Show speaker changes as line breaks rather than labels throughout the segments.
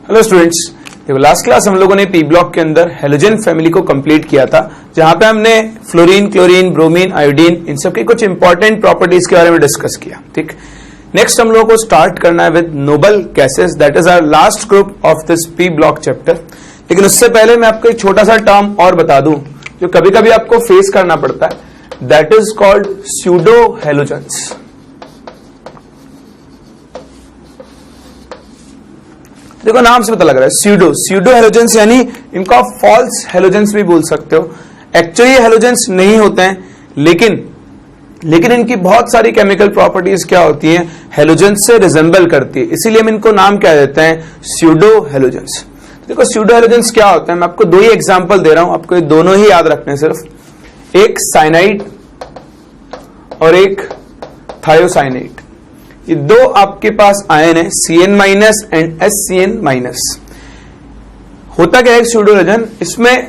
Hello students, देखो last class हम लोगों ने पी ब्लॉक के अंदर हेलोजन फैमिली को कंप्लीट किया था, जहां पे हमने फ्लोरीन, क्लोरीन, ब्रोमीन, आयोडीन इन सब की कुछ इंपॉर्टेंट प्रॉपर्टीज के बारे में डिस्कस किया। ठीक, नेक्स्ट हम लोगों को स्टार्ट करना है with noble gases, that is our last group of this P block chapter. लेकिन उससे पहले मैं आपको एक छोटा सा टर्म और बता दूं जो कभी कभी आपको फेस करना पड़ता है, that is called pseudo halogens. देखो नाम से पता लग रहा है स्यूडो हेलोजेंस, यानी इनको आप फॉल्स हेलोजेंस भी बोल सकते हो। एक्चुअली ये हेलोजेंस नहीं होते हैं, लेकिन इनकी बहुत सारी केमिकल प्रॉपर्टीज क्या होती हैं, हेलोजेंस से रिजेंबल करती है, इसीलिए हम इनको नाम क्या देते हैं, स्यूडो हेलोजेंस। देखो स्यूडो हेलोजेंस क्या होता है, मैं आपको दो ही एग्जांपल दे रहा हूं, आपको ये दोनों ही याद रखने हैं सिर्फ, एक साइनाइड और एक थायोसाइनाइड। ये दो आपके पास आयन है, Cn minus and SCN minus. होता क्या है स्यूडो हेलोजन, इसमें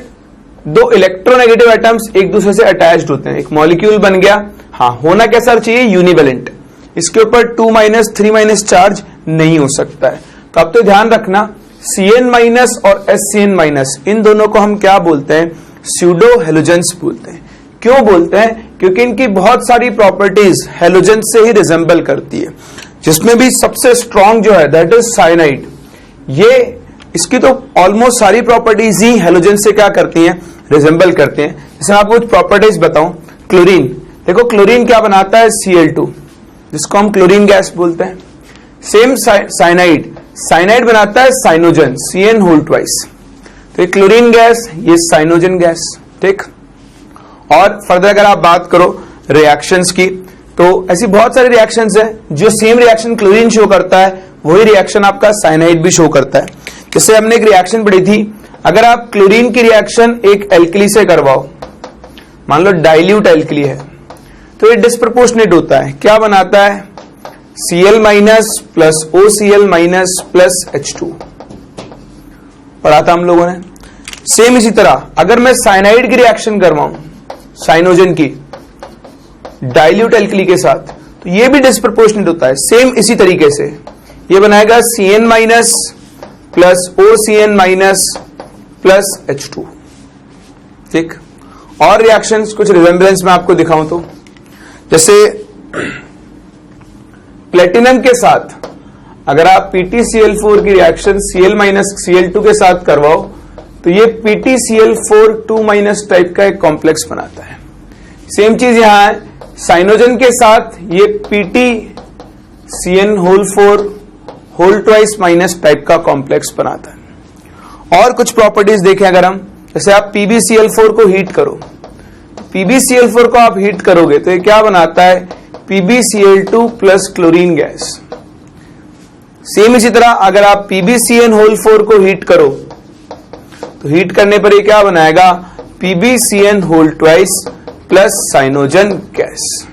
दो इलेक्ट्रोनेगेटिव एटम्स एक दूसरे से अटैच्ड होते हैं, एक मॉलिक्यूल बन गया। हाँ, होना कैसा चाहिए, यूनिवेलेंट, इसके ऊपर 2 माइनस 3 माइनस चार्ज नहीं हो सकता है। तो अब तो ध्यान रखना, Cn माइनस और SCN माइनस, इन दोनों को हम क्या बोलते हैं, स्यूडो हेलोजेंस बोलते हैं। क्यों बोलते हैं, क्योंकि इनकी बहुत सारी प्रॉपर्टीज हेलोजन से ही रिजेंबल करती है, जिसमें भी सबसे स्ट्रॉन्ग जो है दैट इज साइनाइड। ये इसकी तो ऑलमोस्ट सारी प्रॉपर्टीज ही हेलोजन से क्या करती हैं, रिजेंबल करते हैं। जैसे मैं आपको कुछ प्रॉपर्टीज बताऊं, क्लोरीन, देखो क्लोरीन क्या बनाता है, Cl2, जिसको हम क्लोरीन गैस बोलते हैं। सेम साइनाइड बनाता है साइनोजन, Cn2। तो ये क्लोरीन गैस, ये साइनोजन गैस। ठीक, और फर्दर अगर आप बात करो रिएक्शंस की, तो ऐसी बहुत सारी रिएक्शंस हैं जो सेम रिएक्शन क्लोरीन शो करता है, वही रिएक्शन आपका साइनाइड भी शो करता है। जैसे हमने एक रिएक्शन पढ़ी थी, अगर आप क्लोरीन की रिएक्शन एक एल्कली से करवाओ, मान लो डाइल्यूट एल्कली है, तो ये डिस्प्रपोर्शनेट होता है। क्या बनाता है, Cl minus plus OCl minus plus H2 पढ़ा था हम लोगों ने। सेम इसी तरह अगर मैं साइनाइड की रिएक्शन करवाऊं, साइनोजन की डाइल्यूट एल्कली के साथ, तो ये भी डिस्प्रपोर्शनेट होता है। सेम इसी तरीके से ये बनाएगा Cn minus plus OCN minus plus H2। ठीक, और रिएक्शंस कुछ रिजेंबलेंस में आपको दिखाऊं तो, जैसे प्लेटिनम के साथ अगर आप PtCl4 की रिएक्शन Cl माइनस Cl2 के साथ करवाओ, तो ये PtCl4 2 माइनस टाइप का एक कॉम्प्लेक्स बनाता है। सेम चीज यहां है, साइनोजन के साथ ये PtCN4 whole twice minus type का कॉम्प्लेक्स बनाता है। और कुछ प्रॉपर्टीज देखें अगर हम, जैसे आप PbCl4 को हीट करो, PbCl4 को आप हीट करोगे तो ये क्या बनाता है, PbCl2 plus chlorine gas. Same इसी तरह अगर आप PbCN4 को हीट करो, तो हीट करने पर ये क्या बनाएगा, PbCN whole twice plus cyanogen gas.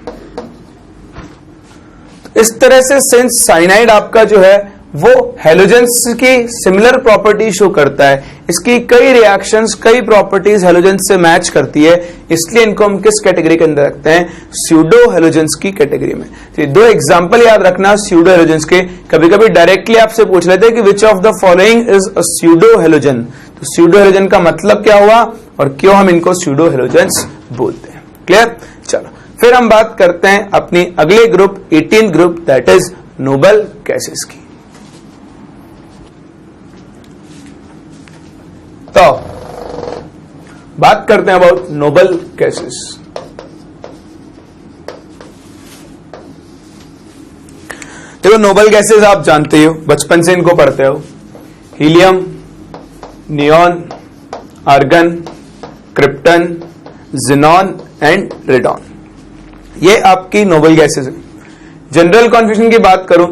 तो इस तरह से सिंस साइनाइड आपका जो है वो हेलोजेंस की सिमिलर प्रॉपर्टी शो करता है, इसकी कई रिएक्शंस, कई प्रॉपर्टीज हेलोजेंस से मैच करती है, इसलिए इनको हम किस कैटेगरी के अंदर रखते हैं, स्यूडो हेलोजेंस की कैटेगरी में। तो दो एग्जांपल याद रखना स्यूडो हेलोजेंस के। कभी कभी डायरेक्टली आपसे पूछ लेते हैं कि which of the following is a pseudo halogen, तो स्यूडो हेलोजन का मतलब क्या हुआ और क्यों हम इनको स्यूडो हेलोजेंस बोलते हैं। क्लियर, चलो फिर हम बात करते हैं अपनी अगले group 18th group, that is noble gases की। तो बात करते हैं अबाउट नोबल गैसेस। देखो नोबल गैसेस आप जानते हो, बचपन से इनको पढ़ते हो, helium, neon, argon, krypton, xenon and radon, ये आपकी नोबल गैसेस है। जनरल कॉन्फिगरेशन की बात करूं,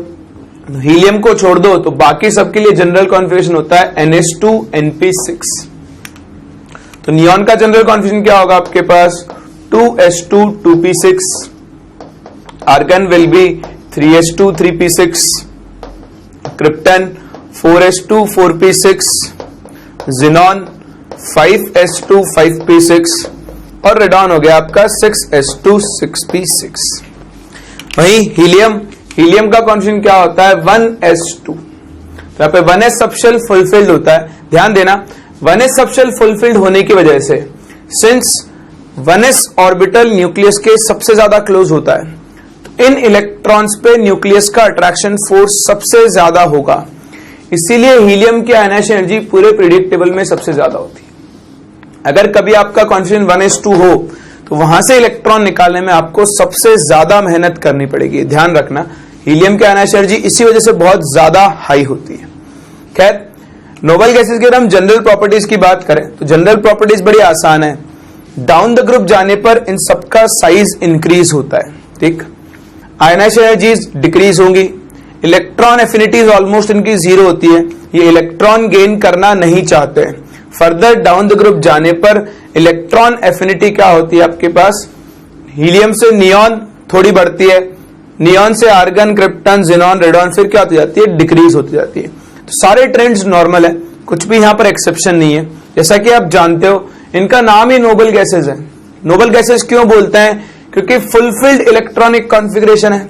हीलियम को छोड़ दो तो बाकी सबके लिए जनरल कॉन्फिगरेशन होता है NH2NP6। तो नियॉन का जनरल कॉन्फिगरेशन क्या होगा आपके पास, 2S2 2p6, argon will be 3S2 3p6, krypton 4S2 4p6, xenon 5S2 5p6 और रेडॉन हो गया आपका 6S2 6p6। वहीं हीलियम का कॉन्फिगरेशन क्या होता है, 1S2 तो यहाँ पे 1s सबशेल फुलफिल्ड होता है। ध्यान देना 1s सबशेल फुलफिल्ड होने की वजह से, सिंस 1s ऑर्बिटल न्यूक्लियस के सबसे ज्यादा क्लोज होता है, तो इन इलेक्ट्रॉन्स पे न्यूक्लियस का अट्रैक्शन फोर्स सबसे ज्यादा होगा। इसीलिए हीलियम की आयनाइजेशन एनर्जी पूरे पीरियोडिक टेबल में सबसे ज्यादा होती है। अगर कभी आपका कॉन्फिगरेशन 1s2 हो तो वहां से इलेक्ट्रॉन निकालने में आपको सबसे ज्यादा मेहनत करनी पड़ेगी। ध्यान रखना हीलियम की आयनाइजेशन एनर्जी इसी वजह से बहुत ज्यादा हाई होती है। खैर, नोबल गैसेस की अगर हम जनरल प्रॉपर्टीज की बात करें तो जनरल प्रॉपर्टीज बड़ी आसान है। डाउन द ग्रुप जाने पर इन सबका साइज इंक्रीज होता है, ठीक। आयनाइजेशन एनर्जीज डिक्रीज होंगी, इलेक्ट्रॉन एफिनिटीज ऑलमोस्ट इनकी जीरो होती है, ये इलेक्ट्रॉन गेन करना नहीं चाहते हैं। फर्दर डाउन द ग्रुप जाने पर इलेक्ट्रॉन एफिनिटी क्या होती है आपके पास, हीलियम से नियॉन थोड़ी बढ़ती है, नियॉन से आर्गन, क्रिप्टन, जिनॉन, रेडॉन, फिर क्या होती जाती है, डिक्रीज होती जाती है। तो सारे ट्रेंड्स नॉर्मल है, कुछ भी यहां पर एक्सेप्शन नहीं है। जैसा कि आप जानते हो इनका नाम ही नोबल गैसेस है। नोबल गैसेस क्यों बोलते हैं, क्योंकि फुलफिल्ड इलेक्ट्रॉनिक कॉन्फ़िगरेशन है,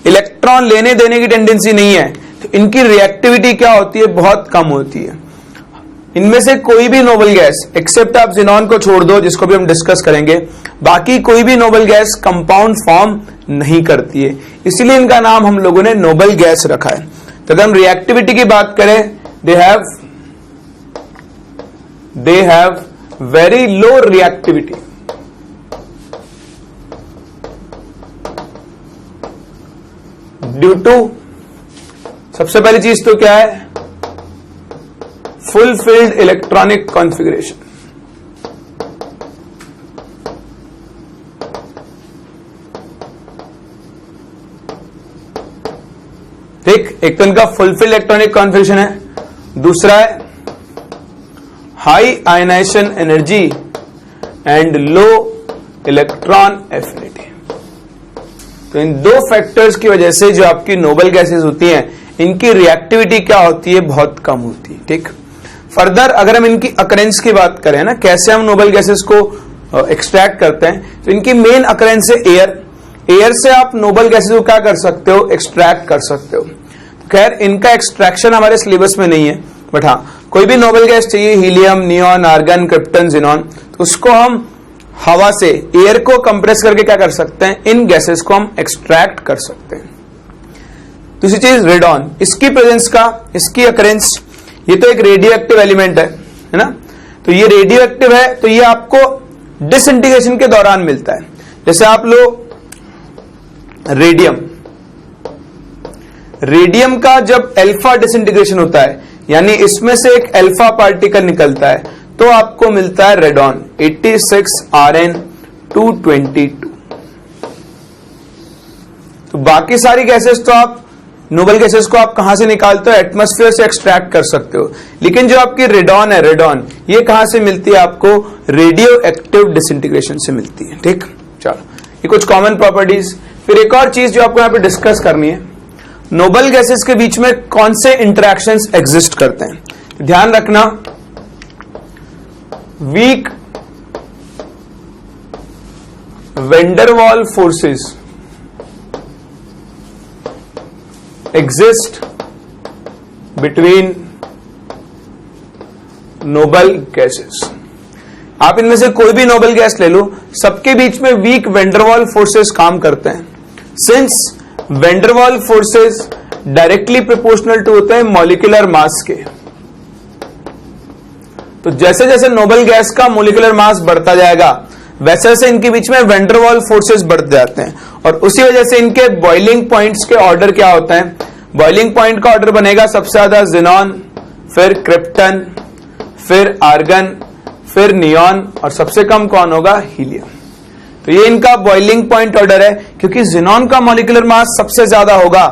इलेक्ट्रॉन लेने देने की टेंडेंसी नहीं है, तो इनकी रिएक्टिविटी क्या होती है, बहुत कम होती है। इनमें से कोई भी नोबल गैस एक्सेप्ट आप जिनॉन को छोड़ दो, जिसको भी हम डिस्कस करेंगे, बाकी कोई भी नोबल गैस कंपाउंड फॉर्म नहीं करती है, इसीलिए इनका नाम हम लोगों ने नोबल गैस रखा है। तो अगर हम रिएक्टिविटी की बात करें, they have very low reactivity, due to, सबसे पहली चीज तो क्या है, फुलफिल्ड इलेक्ट्रॉनिक कॉन्फ़िगरेशन। ठीक, एक तो इनका फुलफिल्ड इलेक्ट्रॉनिक कॉन्फ़िगरेशन है, दूसरा है high ionization energy and low electron affinity. तो इन दो फैक्टर्स की वजह से जो आपकी नोबल गैसेस होती हैं, इनकी रिएक्टिविटी क्या होती है, बहुत कम होती है। ठीक, फर्दर अगर हम इनकी अकरेंस की बात करें ना, कैसे हम नोबल गैसेस को एक्सट्रैक्ट करते हैं, तो इनकी मेन अकरेंस है एयर। एयर से आप नोबल गैसेस को क्या कर सकते हो, एक्सट्रैक्ट कर सकते हो। खैर, इनका एक्सट्रैक्शन हमारे सिलेबस में नहीं है, बट हाँ कोई भी नोबल गैस चाहिए, helium, neon, argon, krypton, xenon, तो उसको हम हवा से, एयर को कंप्रेस करके क्या कर सकते हैं, इन गैसेस को हम एक्सट्रैक्ट कर सकते हैं। दूसरी चीज रेडॉन, इसकी प्रेजेंस का, इसकी अकरेंस, ये तो एक रेडियो एक्टिव एलिमेंट है ना, तो ये रेडियो एक्टिव है, तो ये आपको डिसइंटीग्रेशन के दौरान मिलता है। जैसे आप लो रेडियम का जब अल्फा डिसइंटीग्रेशन होता है, यानी इसमें से एक अल्फा पार्टिकल निकलता है, तो आपको मिलता है रेडॉन 86Rn222। तो बाकी सारी गैसेस तो आप, नोबल गैसेस को आप कहां से निकालते हो, एटमॉस्फेयर से एक्सट्रैक्ट कर सकते हो, लेकिन जो आपकी रेडॉन है, रेडॉन ये कहां से मिलती है आपको, रेडियो एक्टिव डिसइंटीग्रेशन से मिलती है। ठीक, चलो ये कुछ कॉमन प्रॉपर्टीज। फिर एक और चीज जो आपको यहां पे डिस्कस करनी है, नोबल गैसेस के बीच में कौन से इंटरेक्शंस एग्जिस्ट करते हैं। ध्यान रखना, weak van der Waals forces exist between noble gases. आप इनमें से कोई भी नोबल गैस ले लो, सबके बीच में वीक वेंडरवॉल फोर्सेस काम करते हैं। Since van der Waals forces directly proportional to होते हैं मॉलिक्यूलर मास के, तो जैसे जैसे नोबल गैस का मॉलिक्यूलर मास बढ़ता जाएगा, वैसे वैसे इनके बीच में वेंडरवॉल फोर्सेस बढ़ते जाते हैं, और उसी वजह से इनके बॉइलिंग पॉइंट्स के ऑर्डर क्या होता है, बॉइलिंग पॉइंट का ऑर्डर बनेगा सबसे ज्यादा जिनॉन, फिर क्रिप्टन, फिर आर्गन, फिर नियॉन, और सबसे कम कौन होगा, हीलियम। तो ये इनका बॉइलिंग पॉइंट ऑर्डर है, क्योंकि जिनॉन का मॉलिक्यूलर मास सबसे ज्यादा होगा,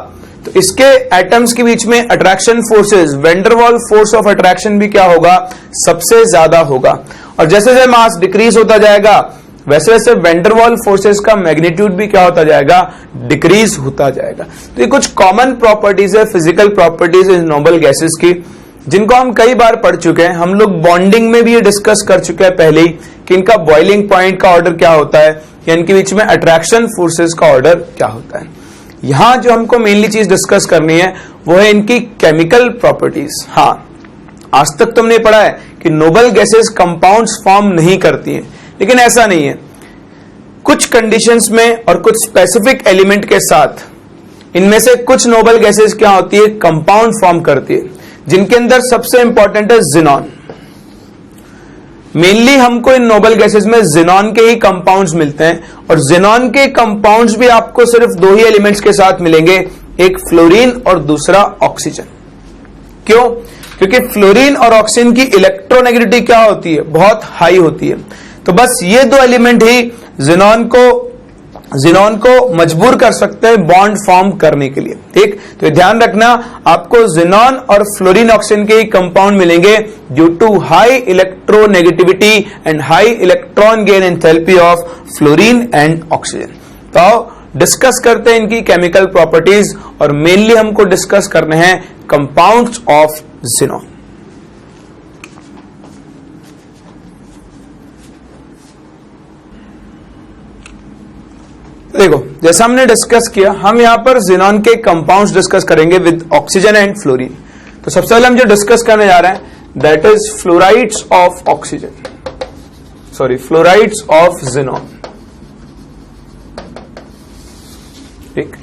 तो इसके एटम्स के बीच में attraction forces, Van der Waals force of attraction भी क्या होगा, सबसे ज्यादा होगा। और जैसे जैसे मास डिक्रीज होता जाएगा, वैसे वैसे वेंडरवॉल फोर्सेस का मैग्नीट्यूड भी क्या होता जाएगा, डिक्रीज होता जाएगा। तो ये कुछ कॉमन प्रॉपर्टीज है, फिजिकल प्रॉपर्टीज इन नोबल गैसेस की, जिनको हम कई बार पढ़ चुके हैं। हम लोग बॉन्डिंग में भी ये डिस्कस कर चुके हैं पहले ही, कि इनका बॉइलिंग पॉइंट का ऑर्डर क्या होता है, या इनके बीच में अट्रैक्शन फोर्सेस का ऑर्डर क्या होता है। यहां जो हमको मेनली चीज डिस्कस करनी है वो है इनकी केमिकल प्रॉपर्टीज। हाँ, आज तक तुमने पढ़ा है कि नोबल गैसेस कंपाउंड्स फॉर्म नहीं करती हैं, लेकिन ऐसा नहीं है। कुछ कंडीशंस में और कुछ स्पेसिफिक एलिमेंट के साथ इनमें से कुछ नोबल गैसेस क्या होती है, कंपाउंड फॉर्म करती है, जिनके अंदर सबसे इंपॉर्टेंट है जिनॉन। मेनली हमको इन नोबल गैसेस में जिनॉन के ही कंपाउंड्स मिलते हैं, और जिनॉन के कंपाउंड्स भी आपको सिर्फ दो ही एलिमेंट्स के साथ मिलेंगे, एक फ्लोरीन और दूसरा ऑक्सीजन। क्यों? क्योंकि फ्लोरीन और ऑक्सीजन की इलेक्ट्रोनेगेटिविटी क्या होती है, बहुत हाई होती है। तो बस ये दो एलिमेंट ही जिनॉन को मजबूर कर सकते हैं बॉन्ड फॉर्म करने के लिए। ठीक, तो ध्यान रखना, आपको जिनॉन और फ्लोरीन ऑक्सीजन के ही कंपाउंड मिलेंगे due to high electronegativity and high electron gain enthalpy of fluorine and oxygen. तो डिस्कस करते हैं इनकी केमिकल प्रॉपर्टीज, और मेनली हमको डिस्कस करने हैं कंपाउंड्स ऑफ जिनॉन। देखो, जैसा हमने डिस्कस किया, हम यहां पर जिनॉन के कंपाउंड्स डिस्कस करेंगे विद ऑक्सीजन एंड फ्लोरीन। तो सबसे पहले हम जो डिस्कस करने जा रहे हैं that is fluorides of oxygen, sorry fluorides of xenon. ठीक,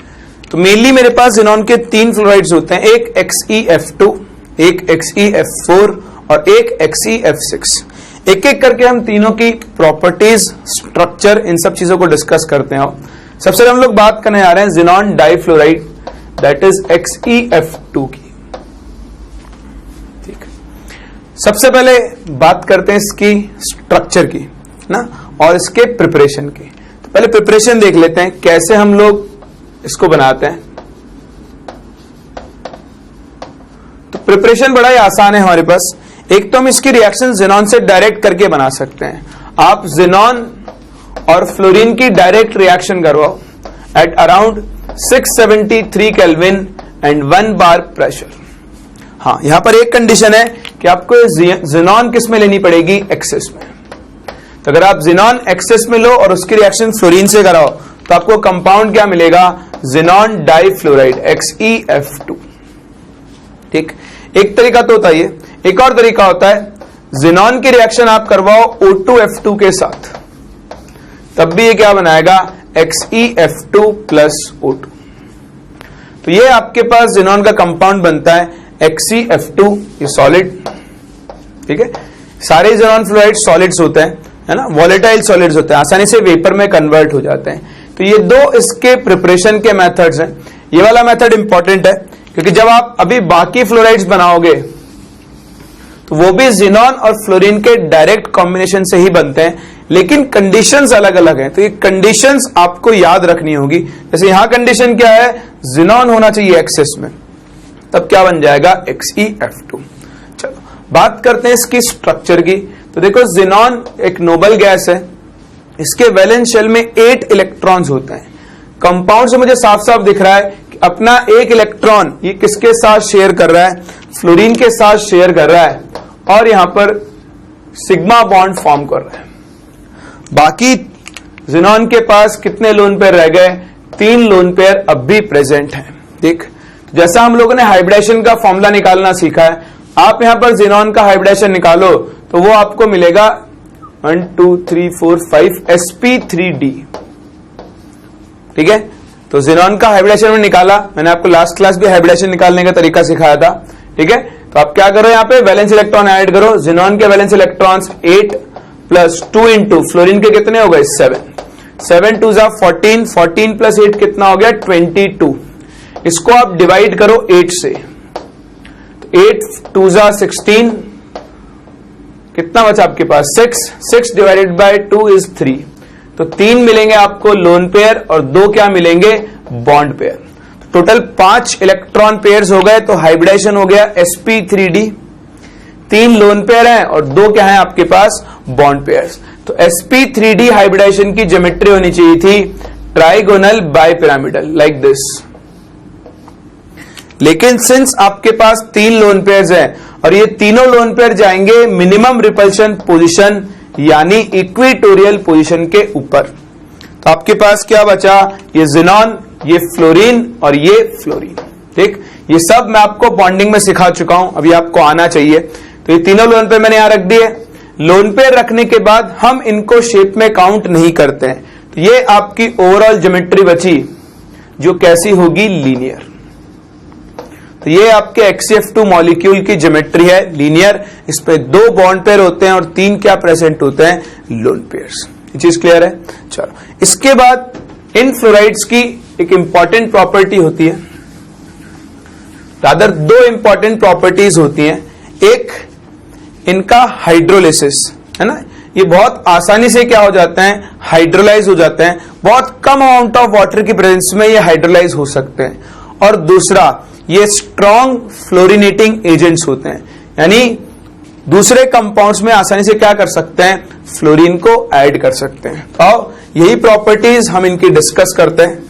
तो मेनली मेरे पास जिनॉन के 3 फ्लोराइड्स होते हैं, एक XeF2, एक XeF4 और एक XeF6। एक एक करके हम तीनों की प्रॉपर्टीज, स्ट्रक्चर, इन सब चीजों को डिस्कस करते हैं। सबसे पहले हम लोग बात करने जा रहे हैं xenon difluoride that is XeF2 की। ठीक, सबसे पहले बात करते हैं इसकी स्ट्रक्चर की ना, और इसके प्रिपरेशन की। तो पहले प्रिपरेशन देख लेते हैं, कैसे हम लोग इसको बनाते हैं। तो प्रिपरेशन बड़ा ही आसान है हमारे पास। एक तो हम इसकी रिएक्शन जिनॉन से डायरेक्ट करके बना सकते हैं। आप जिनॉन और फ्लोरीन की डायरेक्ट रिएक्शन करवाओ at around 673 kelvin and 1 bar pressure. हाँ, यहां पर एक कंडीशन है कि आपको जिनॉन किस में लेनी पड़ेगी, एक्सेस में। तो अगर आप जिनॉन एक्सेस में लो और उसकी रिएक्शन फ्लोरीन से कराओ तो आपको कंपाउंड क्या मिलेगा, जिनॉन डाइफ्लोराइड XeF2। ठीक, एक तरीका तो होता है। एक और तरीका होता है, जिनॉन की रिएक्शन आप करवाओ O2F2 के साथ, तब भी ये क्या बनाएगा, XeF2 प्लस O2। तो ये आपके पास जिनॉन का कंपाउंड बनता है XeF2, ये सॉलिड। ठीक है, सारे जिनॉन फ्लोराइड सॉलिड्स होते हैं, है ना, वॉलेटाइल सॉलिड्स होते हैं, आसानी से वेपर में कन्वर्ट हो जाते हैं। तो ये दो इसके प्रिपरेशन के मेथड्स हैं। ये वाला मेथड इंपॉर्टेंट है क्योंकि जब आप अभी बाकी फ्लोराइड्स बनाओगे तो वो भी जिनॉन और फ्लोरीन के डायरेक्ट कॉम्बिनेशन से ही बनते हैं, लेकिन कंडीशंस अलग अलग हैं। तो ये कंडीशंस आपको याद रखनी होगी। जैसे यहां कंडीशन क्या है, जिनॉन होना चाहिए एक्सेस में, तब क्या बन जाएगा, XeF2। चलो बात करते हैं इसकी स्ट्रक्चर की। तो देखो, जिनॉन एक नोबल गैस है, इसके वैलेंस शेल में 8 इलेक्ट्रॉन्स होते हैं। कंपाउंड से मुझे साफ साफ दिख रहा है कि अपना एक इलेक्ट्रॉन ये किसके साथ शेयर कर रहा है, फ्लोरीन के साथ शेयर कर रहा है, और यहां पर सिग्मा बॉन्ड फॉर्म कर रहा है। बाकी जिनॉन के पास कितने लोन पेयर रह गए, 3 लोन पेयर अब भी प्रेजेंट हैं। ठीक, जैसा हम लोगों ने हाइब्रिडेशन का फॉर्मूला निकालना सीखा है, आप यहां पर जिनॉन का हाइब्रिडेशन निकालो तो वो आपको मिलेगा 1 2 3 4 5 sp3d। ठीक है, तो जिनॉन का हाइब्रिडेशन में निकाला, मैंने आपको लास्ट क्लास भी हाइब्रिडेशन निकालने का तरीका सिखाया था। ठीक है, तो आप क्या करो, यहां पे वैलेंस इलेक्ट्रॉन ऐड करो। जिनॉन के valence electrons 8 plus 2 into fluorine के कितने हो गए, 7 7 2 जा 14, 14 प्लस 8 कितना हो गया, 22। इसको आप डिवाइड करो 8 से, तो 8 2 जा 16, कितना बचा आपके पास, 6 6 डिवाइडेड बाय 2 इज 3। तो 3 मिलेंगे आपको लोन पेयर और 2 क्या मिलेंगे, bond pair. Total 5 electron pairs हो गए, तो हाइब्रिडेशन हो गया sp3d। 3 लोन पेयर हैं और 2 क्या है आपके पास, बॉन्ड पेयर्स। तो sp3d हाइब्रिडेशन की ज्योमेट्री होनी चाहिए थी ट्राइगोनल बाइपिरामिडल लाइक दिस। लेकिन सिंस आपके पास 3 लोन पेयर्स हैं और ये तीनों लोन पेयर जाएंगे मिनिमम रिपल्शन पोजीशन यानी इक्वेटोरियल पोजीशन के ऊपर, तो आपके पास क्या बचा, ये जिनॉन ये फ्लोरीन और ये फ्लोरीन। ठीक, ये सब मैं आपको बॉन्डिंग में सिखा चुका हूं, अभी आपको आना चाहिए। तो ये तीनों लोन पेयर मैंने यहां रख दिए। लोन पेयर रखने के बाद हम इनको शेप में काउंट नहीं करते हैं। तो ये आपकी ओवरऑल ज्योमेट्री बची, जो कैसी होगी, लीनियर। तो ये आपके HCF2 मॉलिक्यूल की ज्योमेट्री है, लीनियर। इस पे 2 बॉन्ड पेयर होते हैं और 3 क्या प्रेजेंट होते हैं, लोन पेयर्स। ये चीज क्लियर है। चलो, इसके बाद इन फ्लोराइड्स की एक इंपॉर्टेंट प्रॉपर्टी होती है, रादर 2 इंपॉर्टेंट प्रॉपर्टीज होती हैं। एक इनका हाइड्रोलिसिस है ना, ये बहुत आसानी से क्या हो जाते हैं, हाइड्रोलाइज हो जाते हैं। बहुत कम अमाउंट ऑफ वाटर की प्रेजेंस में ये हाइड्रोलाइज हो सकते हैं। और दूसरा, ये स्ट्रॉन्ग फ्लोरिनेटिंग एजेंट्स होते हैं, यानी दूसरे कंपाउंड्स में आसानी से क्या कर सकते हैं, फ्लोरीन को ऐड कर सकते हैं। और यही प्रॉपर्टीज हम इनकी डिस्कस करते हैं।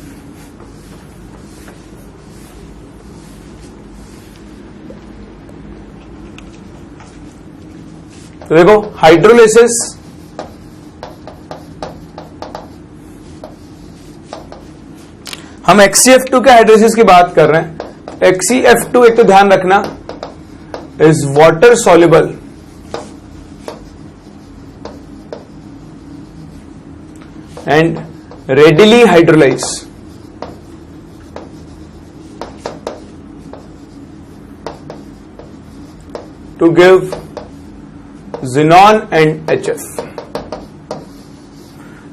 तो देखो, हाइड्रोलिसिस हम HCF2 के हाइड्रोलिसिस की बात कर रहे हैं। HCF2 एक तो ध्यान रखना, is water soluble and readily hydrolyse. To give Xenon and HF।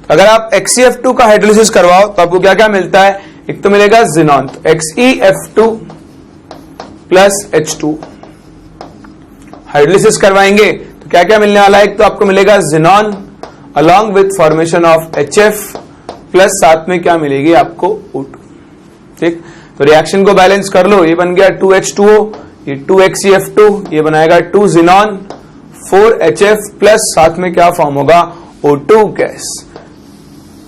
अगर आप HCF2 का हाइड्रोलिसिस करवाओ तो आपको क्या क्या मिलता है, एक तो मिलेगा Xenon, तो XeF2 प्लस H2। हाइड्रोलिसिस करवाएंगे तो क्या क्या मिलने वाला है, एक तो आपको मिलेगा Xenon along with formation of HF plus साथ में क्या मिलेगी आपको O2। ठीक, तो रिएक्शन को बैलेंस कर लो, ये बन गया 2H2O, ये 2XeF2, ये बनाएगा 2 Xenon 4 HF प्लस साथ में क्या फॉर्म होगा, O2 गैस।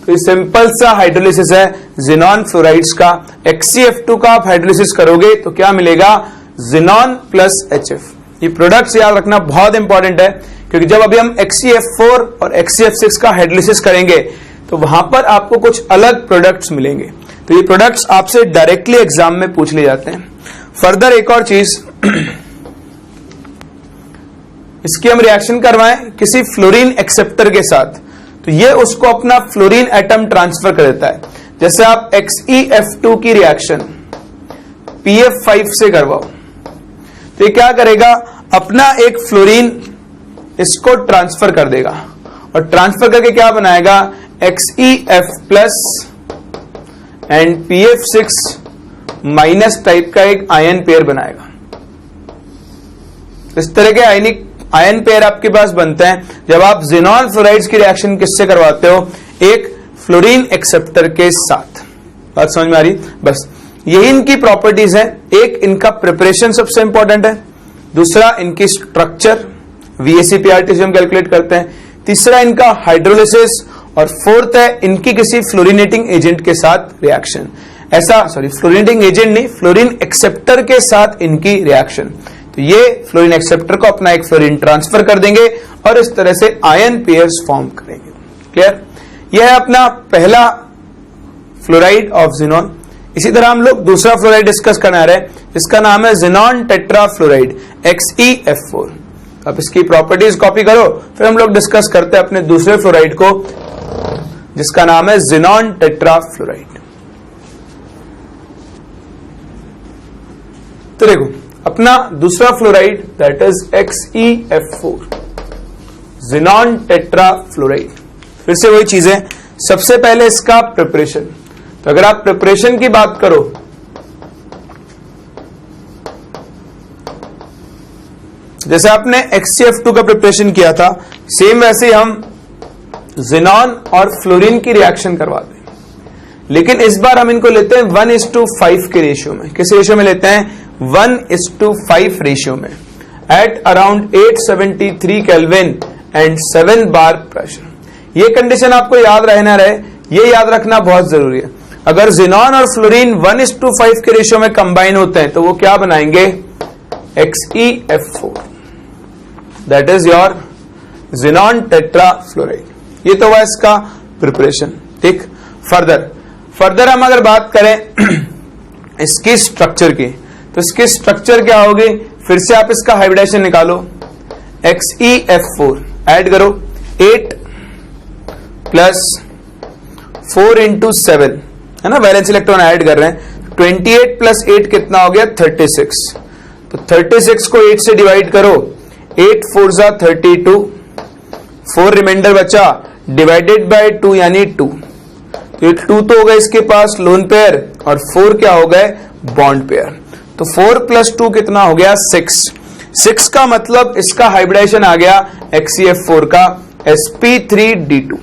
तो ये सिंपल सा हाइड्रोलिसिस है Xenon फ्लोराइड्स का। HCF2 का आप हाइड्रोलिसिस करोगे तो क्या मिलेगा, Xenon प्लस HF। ये प्रोडक्ट्स याद रखना बहुत इंपॉर्टेंट है, क्योंकि जब अभी हम HCF4 और HCF6 का हाइड्रोलिसिस करेंगे तो वहां पर आपको कुछ अलग प्रोडक्ट्स मिलेंगे। तो ये प्रोडक्ट्स आपसे डायरेक्टली एग्जाम में पूछ लिए जाते हैं। फर्दर एक और चीज, इसकी हम रिएक्शन करवाएं किसी फ्लोरीन एक्सेप्टर के साथ, तो ये उसको अपना फ्लोरीन एटम ट्रांसफर कर देता है। जैसे आप XeF2 की रिएक्शन PF5 से करवाओ तो ये क्या करेगा, अपना एक फ्लोरीन इसको ट्रांसफर कर देगा और ट्रांसफर करके क्या बनाएगा, XeF plus and PF6 minus type का एक आयन पेयर बनाएगा। इस तरह के आयन पेयर आपके पास बनते हैं जब आप Xenon फ्लोराइड्स की रिएक्शन किससे करवाते हो, एक फ्लोरीन एक्सेप्टर के साथ। बात समझ में आ रही, बस यही इनकी प्रॉपर्टीज है। एक इनका प्रिपरेशन सबसे इंपॉर्टेंट है, दूसरा इनकी स्ट्रक्चर VACPRT से हम कैलकुलेट करते हैं, तीसरा इनका हाइड्रोलिसिस और फोर्थ है इनकी किसी फ्लोरिनेटिंग एजेंट के साथ रिएक्शन। ऐसा फ्लोरिनेटिंग एजेंट नहीं, फ्लोरीन एक्सेप्टर के साथ इनकी रिएक्शन। तो ये फ्लोरीन एक्सेप्टर को अपना एक फ्लोरीन ट्रांसफर कर देंगे और इस तरह से आयन पेयर्स फॉर्म करेंगे। क्लियर, यह है अपना पहला फ्लोराइड ऑफ Xenon। इसी तरह हम लोग दूसरा फ्लोराइड डिस्कस करने आ रहे हैं, जिसका नाम है Xenon टेट्राफ्लोराइड XeF4। अब इसकी प्रॉपर्टीज कॉपी करो, फिर हम लोग डिस्कस करते हैं अपने दूसरे फ्लोराइड को, जिसका नाम है Xenon टेट्राफ्लोराइड। तो देखो, अपना दूसरा fluoride that is XeF4, Xenon tetrafluoride. फिर से वही चीज है, सबसे पहले इसका प्रिपरेशन। तो अगर आप प्रिपरेशन की बात करो, जैसे आपने XeF2 का प्रिपरेशन किया था, सेम वैसे हम Xenon और फ्लोरीन की रिएक्शन करवाते हैं, लेकिन इस बार हम इनको लेते हैं 1:5 के रेशियो में। किस रेशियो में लेते हैं, 1:5 रेशियो में, eight around 873 kelvin and 7 bar pressure. ये कंडीशन आपको याद रहना रहे, ये याद रखना बहुत जरूरी है। अगर Xenon और फ्लोरीन 1:5 के रेशियो में कंबाइन होते हैं तो वो क्या बनाएंगे, XeF4, that is your Xenon tetrafluoride. ये तो हुआ इसका प्रिपरेशन। ठीक, फर्दर फर्दर हम अगर बात करें इसकी स्ट्रक्चर की, तो इसकी स्ट्रक्चर क्या होगी, फिर से आप इसका हाइब्रिडाइजेशन निकालो, XeF4 ऐड करो, 8 प्लस 4 इंटू 7 है ना, वैलेंस इलेक्ट्रॉन ऐड कर रहे हैं, 28 प्लस 8 कितना हो गया 36, तो 36 को 8 से डिवाइड करो, 8 4 जा 32, 4 रिमाइंडर बचा, डिवाइडेड बाय 2 यानी 2, तो ये 2 तो हो गए इसके पास लोन पेयर और 4 क्या हो गए बॉन्ड पेयर, तो 4 प्लस 2 कितना हो गया 6 का मतलब इसका हाइब्रिडाइजेशन आ गया XeF4 का sp3d2।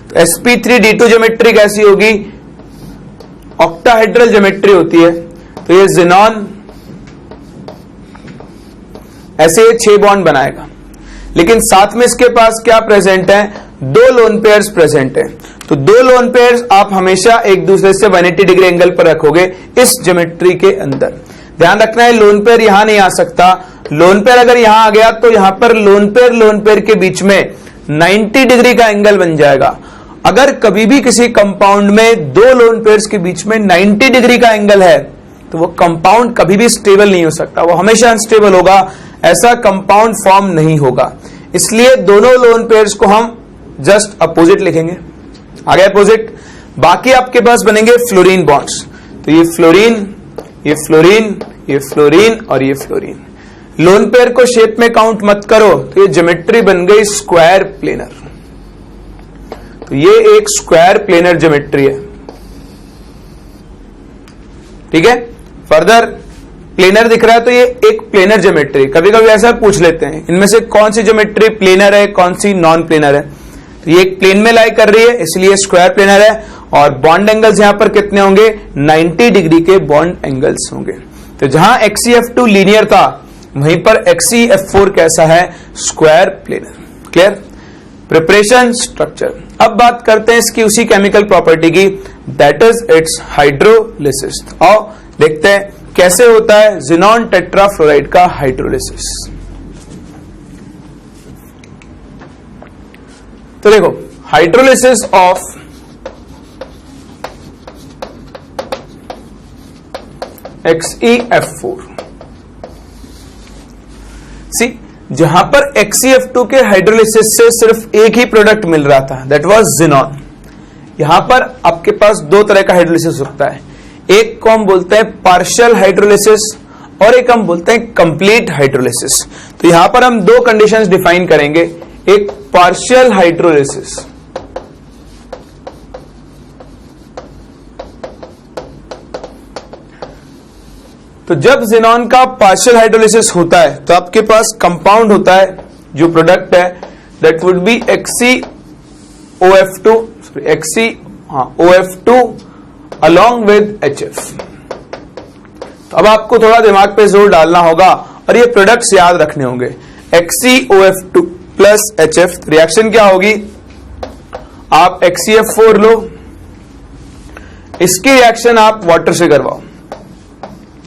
तो sp3d2 ज्योमेट्री कैसी होगी, ऑक्टाहेड्रल ज्योमेट्री होती है, तो ये ज़ेनॉन ऐसे 6 बॉन्ड बनाएगा, लेकिन साथ में इसके पास क्या प्रेजेंट है, 2 लोन पेयर्स प्रेजेंट है, तो 2 लोन पेयर्स आप हमेशा एक दूसरे से 180 डिग्री एंगल पर रखोगे इस ज्योमेट्री के अंदर। ध्यान रखना है लोन पेयर यहां नहीं आ सकता, लोन पेयर अगर यहां आ गया तो यहां पर लोन पेयर के बीच में 90 डिग्री का एंगल बन जाएगा। अगर कभी भी किसी कंपाउंड में 2 लोन पेयर्स के बीच में 90 डिग्री का एंगल है तो वो कंपाउंड कभी भी स्टेबल नहीं हो सकता, वो हमेशा अनस्टेबल होगा, ऐसा कंपाउंड फॉर्म नहीं होगा। इसलिए दोनों लोन पेयर्स को हम जस्ट अपोजिट लिखेंगे, आगे अपोजिट, बाकी आपके पास बनेंगे फ्लोरीन बॉन्ड्स, तो ये फ्लोरीन, ये फ्लोरीन, ये फ्लोरीन और ये फ्लोरीन। लोन पेयर को शेप में काउंट मत करो, तो ये ज्योमेट्री बन गई स्क्वायर प्लेनर, तो ये एक स्क्वायर प्लेनर ज्योमेट्री है, ठीक है। फर्दर प्लेनर दिख रहा है तो ये एक प्लेनर ज्योमेट्री, कभी कभी ऐसा पूछ लेते हैं इनमें से कौन सी ज्योमेट्री प्लेनर है कौन सी नॉन प्लेनर है, तो ये एक प्लेन में लाई कर रही है इसलिए स्क्वायर प्लेनर है, और बॉन्ड एंगल्स यहां पर कितने होंगे 90 डिग्री के बॉन्ड एंगल्स होंगे। तो जहां XeF2 लीनियर था वहीं पर XeF4 कैसा है square planar. Clear, preparation structure. अब बात करते हैं इसकी उसी केमिकल प्रॉपर्टी की, दैट इज इट्स हाइड्रोलिसिस। आओ देखते हैं कैसे होता है ज़ेनॉन टेट्राफ्लोराइड का हाइड्रोलिसिस। तो देखो हाइड्रोलिसिस ऑफ XeF4, सी जहां पर XeF2 के हाइड्रोलिसिस से सिर्फ एक ही प्रोडक्ट मिल रहा था, दैट वाज ज़ेनॉन। यहां पर आपके पास 2 तरह का हाइड्रोलिसिस होता है, एक को हम बोलते हैं पार्शियल हाइड्रोलिसिस और एक हम बोलते हैं कंप्लीट हाइड्रोलिसिस। तो यहां पर हम 2 कंडीशंस डिफाइन करेंगे, एक पार्शियल हाइड्रोलिसिस, तो जब ज़ेनॉन का पार्शियल हाइड्रोलिसिस होता है तो आपके पास कंपाउंड होता है, जो प्रोडक्ट है that would be XeOF2 along with HF। तो अब आपको थोड़ा दिमाग पे जोर डालना होगा और ये प्रोडक्ट्स याद रखने होंगे, XeOF2 प्लस HF, रिएक्शन क्या होगी, आप XeF4 लो, इसकी रिएक्शन आप वाटर से करवाओ,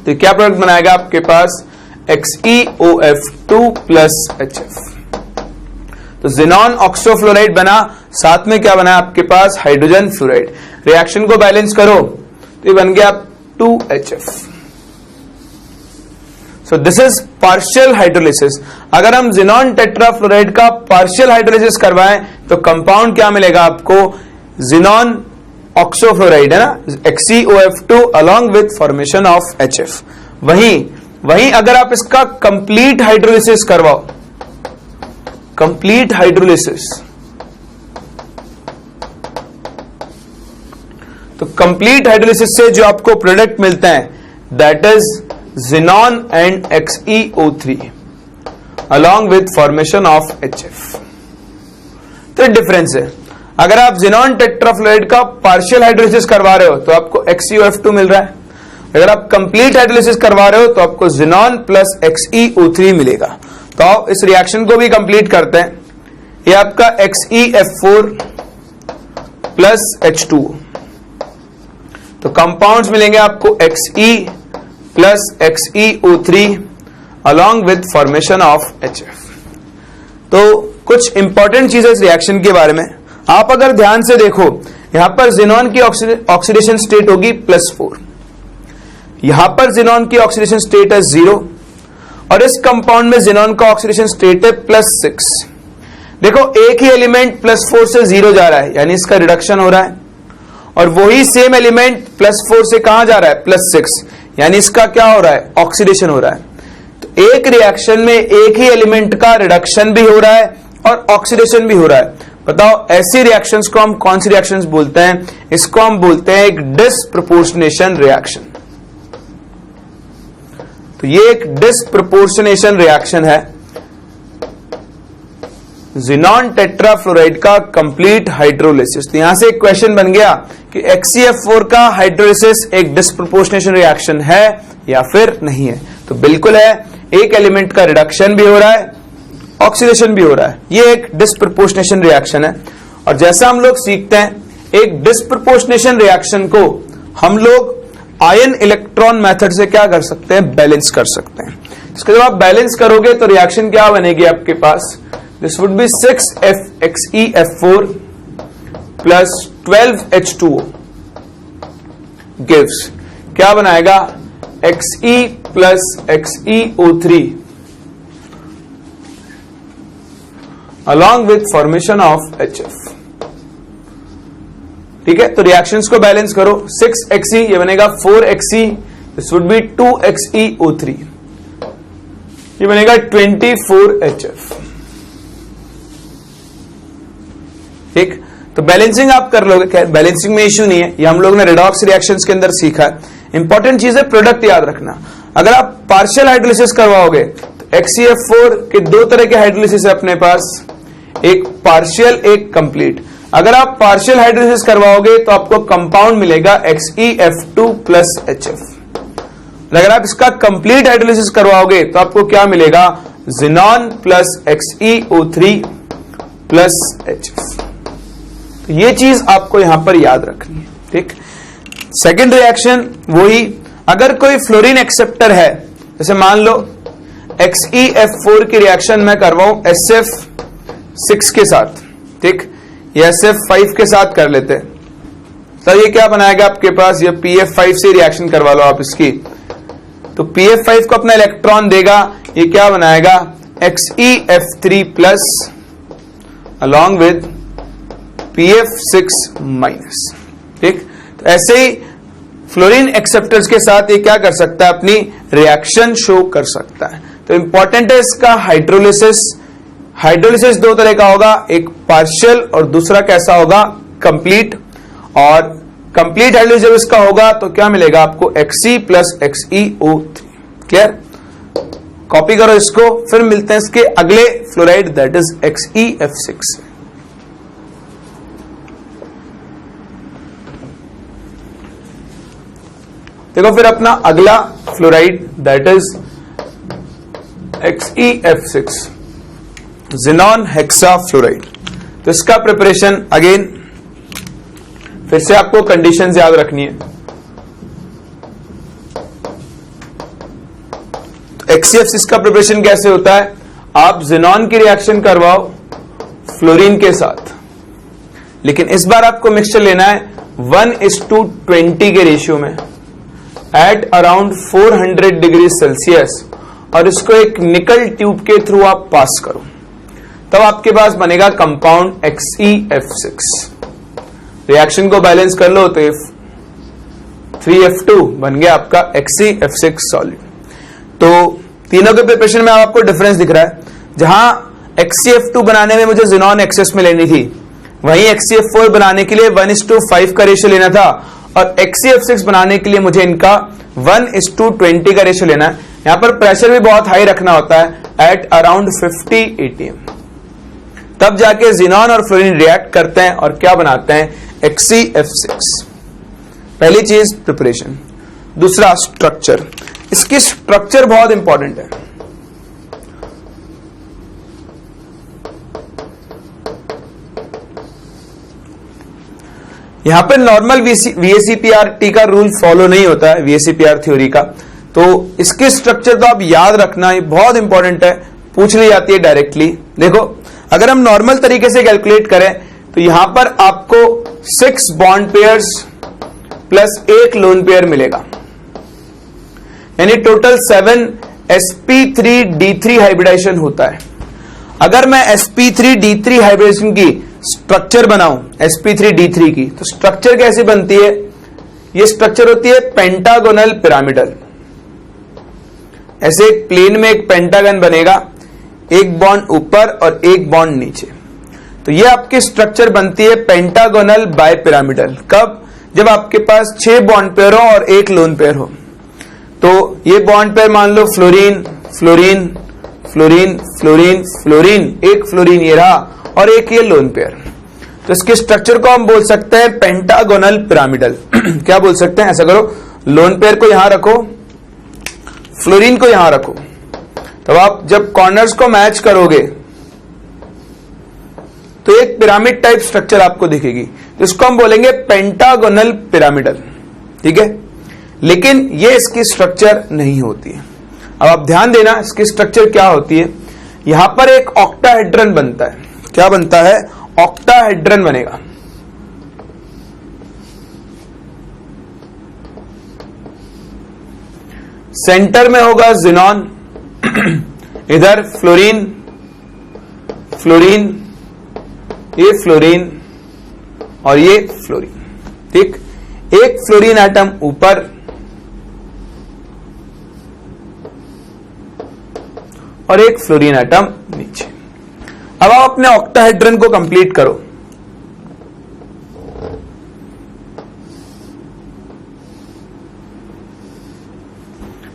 तो क्या प्रोडक्ट बनाएगा आपके पास XeOF2 प्लस HF। तो ज़ेनॉन ऑक्सोफ्लोराइड बना, साथ में क्या बना आपके पास हाइड्रोजन फ्लोराइड, रिएक्शन को बैलेंस करो तो ये बन गया 2HF। So this is partial hydrolysis. अगर हम ज़ेनॉन टेट्राफ्लोराइड का पार्शियल हाइड्रोलिसिस करवाएं तो कंपाउंड क्या मिलेगा आपको, ज़ेनॉन ऑक्सोफ्लोराइड है ना, XeOF2 along with formation of HF। वहीं अगर आप इसका कंप्लीट हाइड्रोलिसिस करवाओ, कंप्लीट हाइड्रोलिसिस, तो कंप्लीट हाइड्रोलिसिस से जो आपको प्रोडक्ट मिलते हैं that is xenon and XeO3 along with formation of HF। तो डिफरेंस है, अगर आप ज़ेनॉन टेट्राफ्लोराइड का पार्शियल हाइड्रोलिसिस करवा रहे हो तो आपको XeOF2 मिल रहा है, अगर आप कंप्लीट हाइड्रोलिसिस करवा रहे हो तो आपको ज़ेनॉन प्लस XeO3 मिलेगा। तो आप इस रिएक्शन को भी कंप्लीट करते हैं, ये आपका XeF4 प्लस H2O, तो कंपाउंड्स मिलेंगे आपको Xe plus XeO3 along with formation of HF। तो कुछ इंपॉर्टेंट चीजें इस रिएक्शन के बारे में, आप अगर ध्यान से देखो, यहां पर जिनॉन की ऑक्सीडेशन स्टेट होगी +4, यहां पर जिनॉन की ऑक्सीडेशन स्टेट है 0, और इस कंपाउंड में जिनॉन का ऑक्सीडेशन स्टेट है +6। देखो एक ही एलिमेंट +4 से 0 जा रहा है, यानी इसका रिडक्शन हो रहा है, और वही सेम एलिमेंट +4 से कहां जा रहा है, +6, यानी इसका क्या हो रहा है, ऑक्सीडेशन हो रहा है। तो एक रिएक्शन में एक ही एलिमेंट का रिडक्शन भी हो रहा है और ऑक्सीडेशन भी हो रहा है। बताओ ऐसी रिएक्शंस को हम कौन सी रिएक्शंस बोलते हैं? इसको हम बोलते हैं एक डिस्प्रपोर्शनेशन रिएक्शन। तो ये एक डिस्प्रपोर्शनेशन रिएक्शन है। जिनॉन टेट्राफ्लोराइड का कंप्लीट हाइड्रोलिसिस। तो यहां से एक क्वेश्चन बन गया कि HCF4 का हाइड्रोलिसिस एक डिस्प्रपोर्शनेशन रिएक्शन है या फिर नहीं है? तो बिल्कुल है, एक एलिमेंट का रिडक्शन भी हो रहा है, ऑक्सीडेशन भी हो रहा है, ये एक डिस्प्रपोर्शनेशन रिएक्शन है। और जैसा हम लोग सीखते हैं, एक डिस्प्रपोर्शनेशन रिएक्शन को हम लोग आयन इलेक्ट्रॉन मेथड से क्या कर सकते हैं, बैलेंस कर सकते हैं। इसको जब आप बैलेंस करोगे तो रिएक्शन क्या बनेगी आपके पास, this would be 6XeF4 plus 12H2O gives क्या बनाएगा, Xe plus XeO3 along with formation of HF। ठीक है, तो रिएक्शंस को बैलेंस करो, 6Xe ये बनेगा 4Xe, this would B 2XeO3, ये बनेगा 24HF। ठीक, तो बैलेंसिंग आप कर लोगे, खैर बैलेंसिंग में इश्यू नहीं है, ये हम लोग ने रेडॉक्स रिएक्शंस के अंदर सीखा है। इंपॉर्टेंट चीज है प्रोडक्ट याद रखना। अगर आप पार्शियल हाइड्रोलिसिस करवाओगे तो HCF4 के दो तरह के हाइड्रोलिसिस है अपने पास, एक पार्शियल एक कंप्लीट। अगर आप पार्शियल हाइड्रोलिसिस करवाओगे तो आपको कंपाउंड मिलेगा XeF2 प्लस HF। अगर आप इसका कंप्लीट हाइड्रोलिसिस करवाओगे तो आपको क्या मिलेगा, xenon plus XeO3 plus HF। तो ये चीज आपको यहां पर याद रखनी है। ठीक, सेकेंड रिएक्शन वही, अगर कोई फ्लोरीन एक्सेप्टर है, जैसे मान लो XeF4 की रिएक्शन मैं करवाऊं SF6 के साथ, ठीक, या SF5 के साथ कर लेते हैं, तो ये क्या बनाएगा आपके पास, ये PF5 से रिएक्शन करवा लो आप इसकी, तो PF5 को अपना इलेक्ट्रॉन देगा, ये क्या बनाएगा, XeF3 plus along with PF6 minus. ठीक, तो ऐसे ही फ्लोरीन एक्सेप्टर्स के साथ ये क्या कर सकता है, अपनी रिएक्शन शो कर सकता है। तो इंपॉर्टेंट है इसका हाइड्रोलिसिस। हाइड्रोलिसिस दो तरह का होगा, एक पार्शियल और दूसरा कैसा होगा, कंप्लीट। और कंप्लीट हाइड्रोलिसिस जब इसका होगा तो क्या मिलेगा आपको, Xe plus XeO3। Clear, copy करो इसको, फिर मिलते हैं इसके अगले फ्लोराइड दैट इज XeF6। देखो फिर अपना अगला fluoride that is XeF6 xenon hexa fluoride. तो इसका प्रिपरेशन अगेन फिर से आपको कंडीशंस याद रखनी है। तो XeF6 का प्रिपरेशन कैसे होता है, आप जिनॉन की रिएक्शन करवाओ फ्लोरीन के साथ, लेकिन इस बार आपको मिक्सचर लेना है 1:20 के रेशियो में एट अराउंड 400 डिग्री सेल्सियस, और इसको एक निकल ट्यूब के थ्रू आप पास करो, तब आपके पास बनेगा कंपाउंड XeF6। रिएक्शन को बैलेंस कर लो तो 3F2 बन गया आपका XeF6 सॉलिड। तो तीनों के प्रिपरेशन में आपको डिफरेंस दिख रहा है, जहां XeF2 बनाने में मुझे जिनॉन एक्सेस में लेनी थी, वहीं XeF4 बनाने के लिए 1:5 का रेशियो लेना था, और XeF6 बनाने के लिए मुझे इनका 1:20 का रेशियो लेना है। यहां पर प्रेशर भी बहुत हाई रखना होता है एट अराउंड 50 ATM, तब जाके जिनॉन और फ्लोरीन रिएक्ट करते हैं और क्या बनाते हैं, XeF6। पहली चीज प्रिपरेशन। दूसरा स्ट्रक्चर, इसकी स्ट्रक्चर बहुत इंपॉर्टेंट है। यहां पर नॉर्मल VACPR का रूल फॉलो नहीं होता है, VACPR थ्योरी का, तो इसके स्ट्रक्चर तो आप याद रखना, ये बहुत इंपॉर्टेंट है, पूछ ली जाती है डायरेक्टली। देखो अगर हम नॉर्मल तरीके से कैलकुलेट करें तो यहां पर आपको 6 bond pairs plus 1 lone pair मिलेगा, यानी टोटल 7 sp3d3 हाइब्रिडाइजेशन होता है। अगर मैं sp3d3 हाइब्रिडेशन की स्ट्रक्चर बनाऊं sp3d3 की, तो स्ट्रक्चर कैसी बनती है? ये स्ट्रक्चर होती है पेंटागोनल पिरामिडल। ऐसे एक प्लेन में एक पेंटागन बनेगा, एक बॉन्ड ऊपर और एक बॉन्ड नीचे, तो ये आपकी स्ट्रक्चर बनती है पेंटागोनल बाय पिरामिडल। कब? जब आपके पास 6 बॉन्ड पेयर हो और 1 लोन पेयर हो। तो ये बॉन्ड पेयर मान लो fluorine fluorine fluorine fluorine fluorine, एक फ्लोरीन ये रहा और एक ये लोन पेयर, तो इसके स्ट्रक्चर को हम बोल सकते हैं पेंटागोनल पिरामिडल। क्या बोल सकते हैं? ऐसा करो, लोन पेयर को यहां रखो, फ्लोरीन को यहां रखो, तब आप जब कॉर्नर्स को मैच करोगे तो एक पिरामिड टाइप स्ट्रक्चर आपको दिखेगी, तो इसको हम बोलेंगे पेंटागोनल पिरामिडल। ठीक है, लेकिन ये इसकी स्ट्रक्चर नहीं होती है। अब आप ध्यान देना, इसकी स्ट्रक्चर क्या होती है। यहां पर एक ऑक्टाहेड्रन बनता है। क्या बनता है? ऑक्टाहेड्रन बनेगा। सेंटर में होगा जिनॉन, इधर फ्लोरीन फ्लोरीन, ये फ्लोरीन और ये फ्लोरीन। ठीक, एक फ्लोरीन एटम ऊपर और एक फ्लोरीन एटम नीचे। अब आप अपने ऑक्टाहेड्रन को कंप्लीट करो।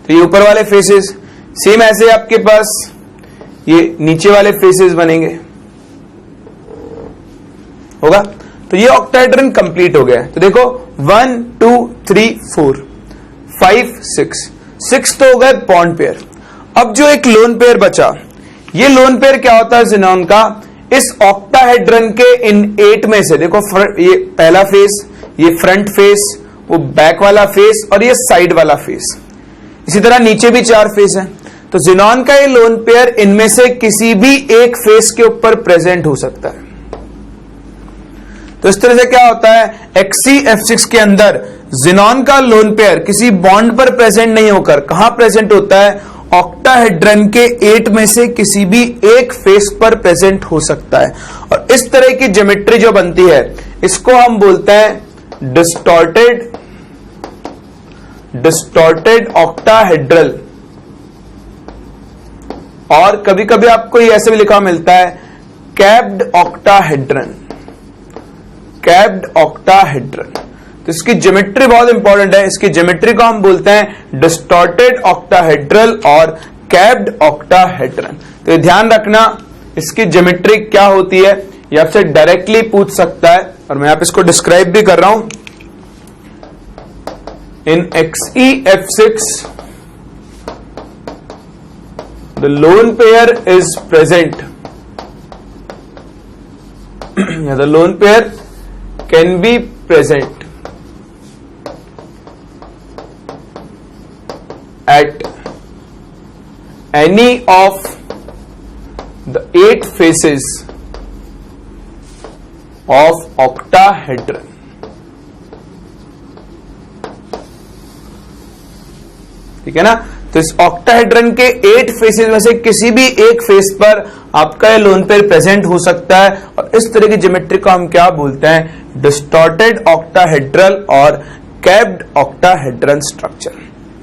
तो ये ऊपर वाले फेसेस सेम ऐसे आपके पास ये नीचे वाले फेसेस बनेंगे, होगा। तो ये ऑक्टाहेड्रन कंप्लीट हो गया है। तो देखो 1 2 3 4 5 6 तो हो गए बॉन्ड पेयर। अब जो एक लोन पेयर बचा, ये लोन पेयर क्या होता है जिनॉन का? इस ऑक्टाहेड्रन के इन 8 में से देखो, ये पहला फेस, ये फ्रंट फेस, वो बैक वाला फेस और ये साइड वाला फेस। इसी तरह नीचे भी 4 फेस हैं। तो जिनॉन का ये लोन पेयर इनमें से किसी भी एक फेस के ऊपर प्रेजेंट हो सकता है। तो इस तरह से क्या होता है, XeF6 के अंदर जिनॉन का लोन पेयर किसी बॉन्ड पर प्रेजेंट नहीं होकर कहां प्रेजेंट होता है? ऑक्टाहेड्रन के 8 में से किसी भी एक फेस पर प्रेजेंट हो सकता है। और इस तरह की ज्योमेट्री जो बनती है, इसको हम बोलते हैं डिस्टॉर्टेड ऑक्टाहेड्रल। और कभी कभी आपको ये ऐसे भी लिखा मिलता है कैप्ड ऑक्टाहेड्रन, कैप्ड ऑक्टाहेड्रन। तो इसकी ज्योमेट्री बहुत इंपॉर्टेंट है। इसकी ज्योमेट्री को हम बोलते हैं डिस्टॉर्टेड ऑक्टाहेड्रल और कैप्ड ऑक्टाहेड्रन। तो ये ध्यान रखना, इसकी ज्योमेट्री क्या होती है ये आपसे डायरेक्टली पूछ सकता है, और मैं आप इसको डिस्क्राइब भी कर रहा हूं। इन XeF6 the lone pair is present. The lone pair can be present at any of the 8 faces of octahedron. ठीक है ना? तो इस ऑक्टाहेड्रन के 8 फेसेस में से किसी भी एक फेस पर आपका ये लोन पेयर प्रेजेंट हो सकता है, और इस तरह की ज्योमेट्री को हम क्या बोलते हैं? डिस्टॉर्टेड ऑक्टाहेड्रल और कैप्ड ऑक्टाहेड्रन स्ट्रक्चर।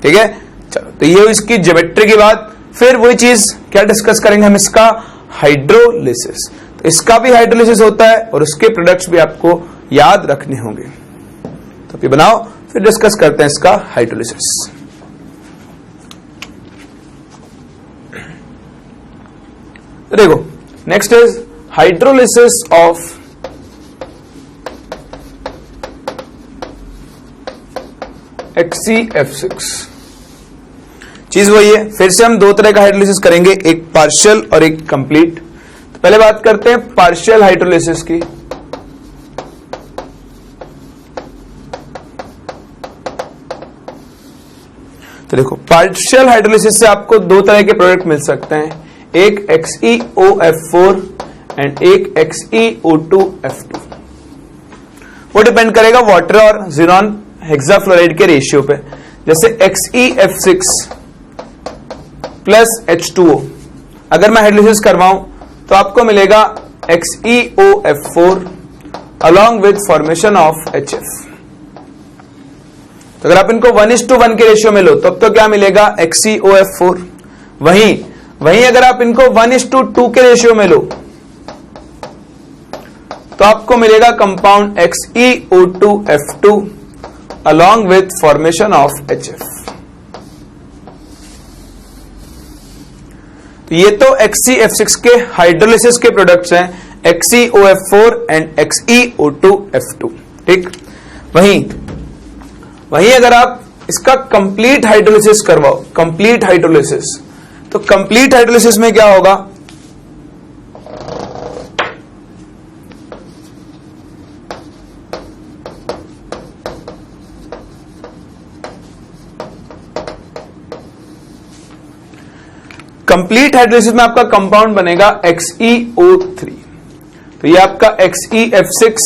ठीक है, चलो, तो ये इसकी ज्योमेट्री की बात। फिर वही चीज क्या डिस्कस करेंगे हम, इसका हाइड्रोलिसिस। तो इसका भी हाइड्रोलिसिस होता है और उसके प्रोडक्ट्स भी आपको याद रखने होंगे। तो ये बनाओ, फिर डिस्कस करते हैं इसका हाइड्रोलिसिस। देखो, next is hydrolysis of XeF6। चीज वही है, फिर से हम 2 तरह का हाइड्रोलिसिस करेंगे, एक पार्शियल और एक कंप्लीट। तो पहले बात करते हैं पार्शियल हाइड्रोलिसिस की। तो देखो, पार्शियल हाइड्रोलिसिस से आपको 2 तरह के प्रोडक्ट मिल सकते हैं, एक XeOF4 एंड एक XeO2F2। वो डिपेंड करेगा वाटर और जिनॉन हेक्साफ्लोराइड के रेशियो पे। जैसे XeF6 प्लस H2O अगर मैं हाइड्रोलिसिस करवाऊं तो आपको मिलेगा XeOF4 along with formation of HF। तो अगर आप इनको 1:1 के रेशियो में लो तो क्या मिलेगा XeOF4। वहीं अगर आप इनको 1:2 के रेशियो में लो तो आपको मिलेगा compound XeO2F2 along with formation of HF। तो ये तो XeF6 के हाइड्रोलिसिस के प्रोडक्ट्स हैं, XeOF4 एंड XeO2F2। ठीक, वहीं अगर आप इसका कंप्लीट हाइड्रोलिसिस करवाओ, कंप्लीट हाइड्रोलिसिस, तो कंप्लीट हाइड्रोलिसिस में क्या होगा, कंप्लीट हाइड्रोलिसिस में आपका कंपाउंड बनेगा XeO3। तो ये आपका XeF6,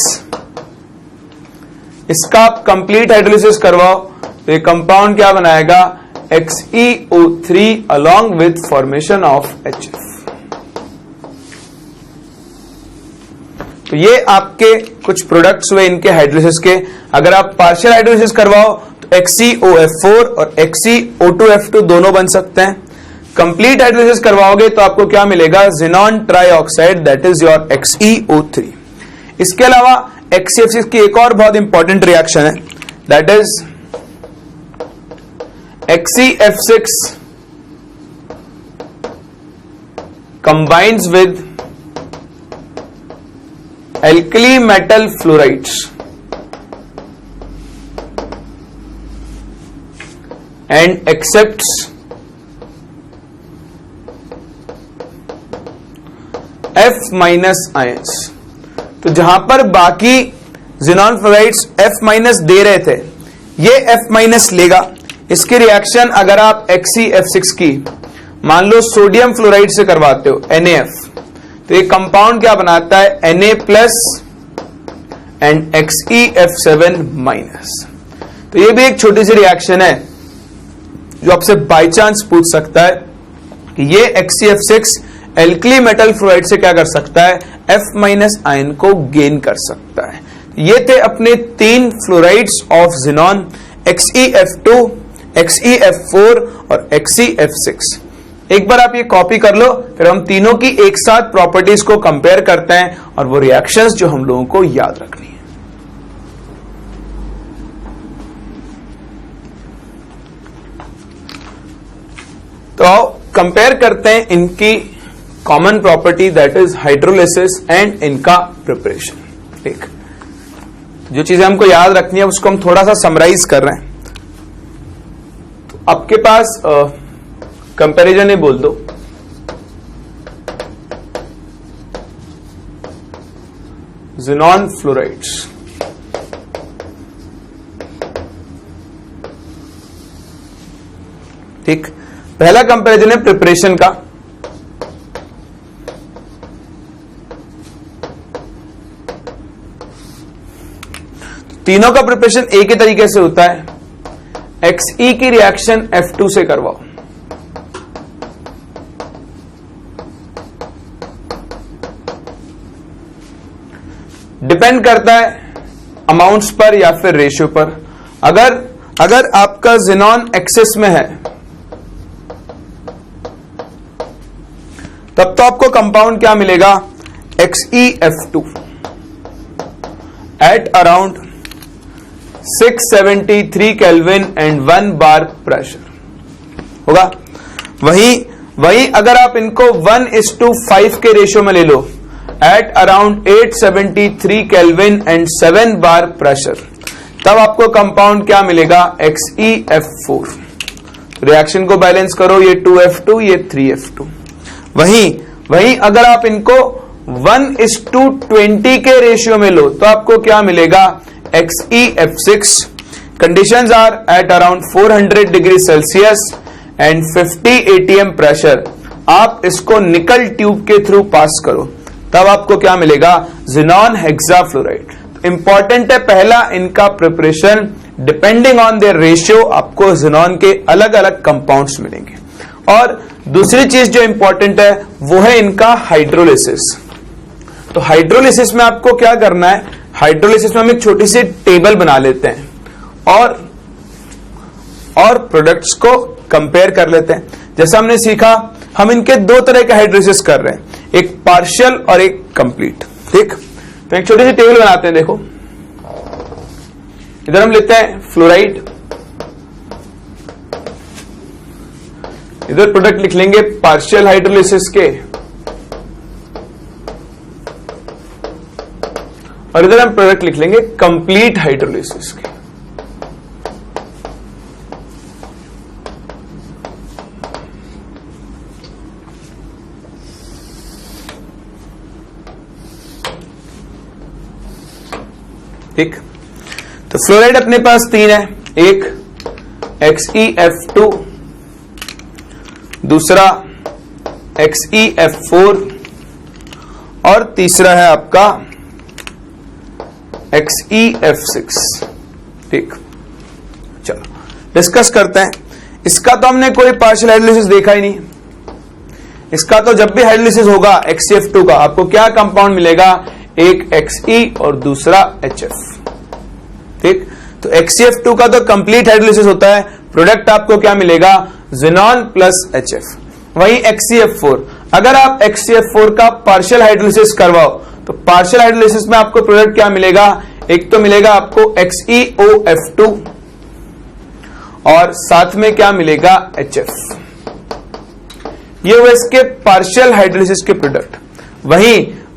इसका आप कंप्लीट हाइड्रोलिसिस करवाओ तो ये कंपाउंड क्या बनाएगा XeO3 along with formation of HF। तो ये आपके कुछ प्रोडक्ट्स हुए इनके हाइड्रोलिसिस के। अगर आप पार्शियल हाइड्रोलिसिस करवाओ तो XeOF4 और XeO2F2 दोनों बन सकते हैं। कंप्लीट हाइड्रोलिसिस करवाओगे तो आपको क्या मिलेगा, xenon trioxide, that is your XeO3। इसके अलावा XeF6 की एक और बहुत इंपॉर्टेंट रिएक्शन है, that is XeF6 combines with alkali metal fluorides and accepts F minus ions. तो जहां पर बाकी जिनॉन फ्लोराइड्स F माइनस दे रहे थे, ये F माइनस लेगा। इसकी रिएक्शन अगर आप XeF6 की मान लो सोडियम फ्लोराइड से करवाते हो NaF, तो ये कंपाउंड क्या बनाता है Na plus and XeF7 minus. तो ये भी एक छोटी सी रिएक्शन है जो आपसे बाय चांस पूछ सकता है कि ये XeF6 एल्कली मेटल फ्लोराइड से क्या कर सकता है, F माइनस आयन को गेन कर सकता है। ये थे अपने 3 fluorides of xenon, XeF2, XeF4 और XeF6। एक बार आप ये कॉपी कर लो, फिर हम तीनों की एक साथ प्रॉपर्टीज को कंपेयर करते हैं और वो रिएक्शंस जो हम लोगों को याद रखनी है। तो कंपेयर करते हैं इनकी common property, that is hydrolysis and इनका प्रिपरेशन। ठीक, जो चीजें हमको याद रखनी है उसको हम थोड़ा सा समराइज कर रहे हैं। तो आपके पास कंपैरिजन ही बोल दो, जिनॉन फ्लोराइड्स, ठीक, पहला कंपैरिजन है प्रिपरेशन का। तीनों का प्रिपरेशन एक ही तरीके से होता है, Xe की रिएक्शन F2 से करवाओ, डिपेंड करता है अमाउंट्स पर या फिर रेशियो पर। अगर आपका जिनॉन एक्सेस में है तब तो आपको कंपाउंड क्या मिलेगा, XeF2 at around 673 kelvin and 1 bar pressure होगा। वहीं अगर आप इनको 1:5 के रेशियो में ले लो at around 873 kelvin and 7 bar pressure, तब आपको कंपाउंड क्या मिलेगा, XeF4। रिएक्शन को बैलेंस करो, ये 2F2 ये 3F2। वहीं अगर आप इनको 1:20 के रेशियो में लो तो आपको क्या मिलेगा, XeF6। Conditions are at around 400 degree Celsius and 50 ATM pressure. आप इसको निकल ट्यूब के थ्रू पास करो तब आपको क्या मिलेगा, जिनॉन हेक्साफ्लोराइड। इंपॉर्टेंट है पहला इनका preparation, depending on their ratio आपको ज़ीनॉन के अलग अलग कंपाउंड्स मिलेंगे। और दूसरी चीज जो इंपॉर्टेंट है वो है इनका हाइड्रोलिसिस। तो हाइड्रोलिसिस में आपको क्या करना है, हाइड्रोलिसिस में हम एक छोटी सी टेबल बना लेते हैं और प्रोडक्ट्स को कंपेयर कर लेते हैं। जैसा हमने सीखा, हम इनके दो तरह के हाइड्रोलिसिस कर रहे हैं, एक पार्शियल और एक कंप्लीट। ठीक, तो एक छोटी सी टेबल बनाते हैं। देखो इधर हम लेते हैं फ्लोराइड, इधर प्रोडक्ट लिख लेंगे पार्शियल हाइड्रोलिसिस के, और इधर हम प्रोडक्ट लिख लेंगे कंप्लीट हाइड्रोलिसिस के। ठीक, तो फ्लोराइड अपने पास तीन है, एक XeF2, दूसरा XeF4 और तीसरा है आपका XeF6। ठीक, चलो डिस्कस करते हैं। इसका तो हमने कोई पार्शियल हाइड्रोलिसिस देखा ही नहीं। इसका तो जब भी हाइड्रोलिसिस होगा XeF2 का, आपको क्या कंपाउंड मिलेगा, एक Xe और दूसरा HF। ठीक, तो XeF2 का तो कंप्लीट हाइड्रोलिसिस होता है, प्रोडक्ट आपको क्या मिलेगा, ज़ीनॉन प्लस HF। वहीं XeF4, अगर आप XeF4 का पार्शियल हाइड्रोलिसिस करवाओ तो पार्शियल हाइड्रोलिसिस में आपको प्रोडक्ट क्या मिलेगा, एक तो मिलेगा आपको XeOF2 और साथ में क्या मिलेगा, HF। ये हुए इसके पार्शियल हाइड्रोलिसिस के प्रोडक्ट।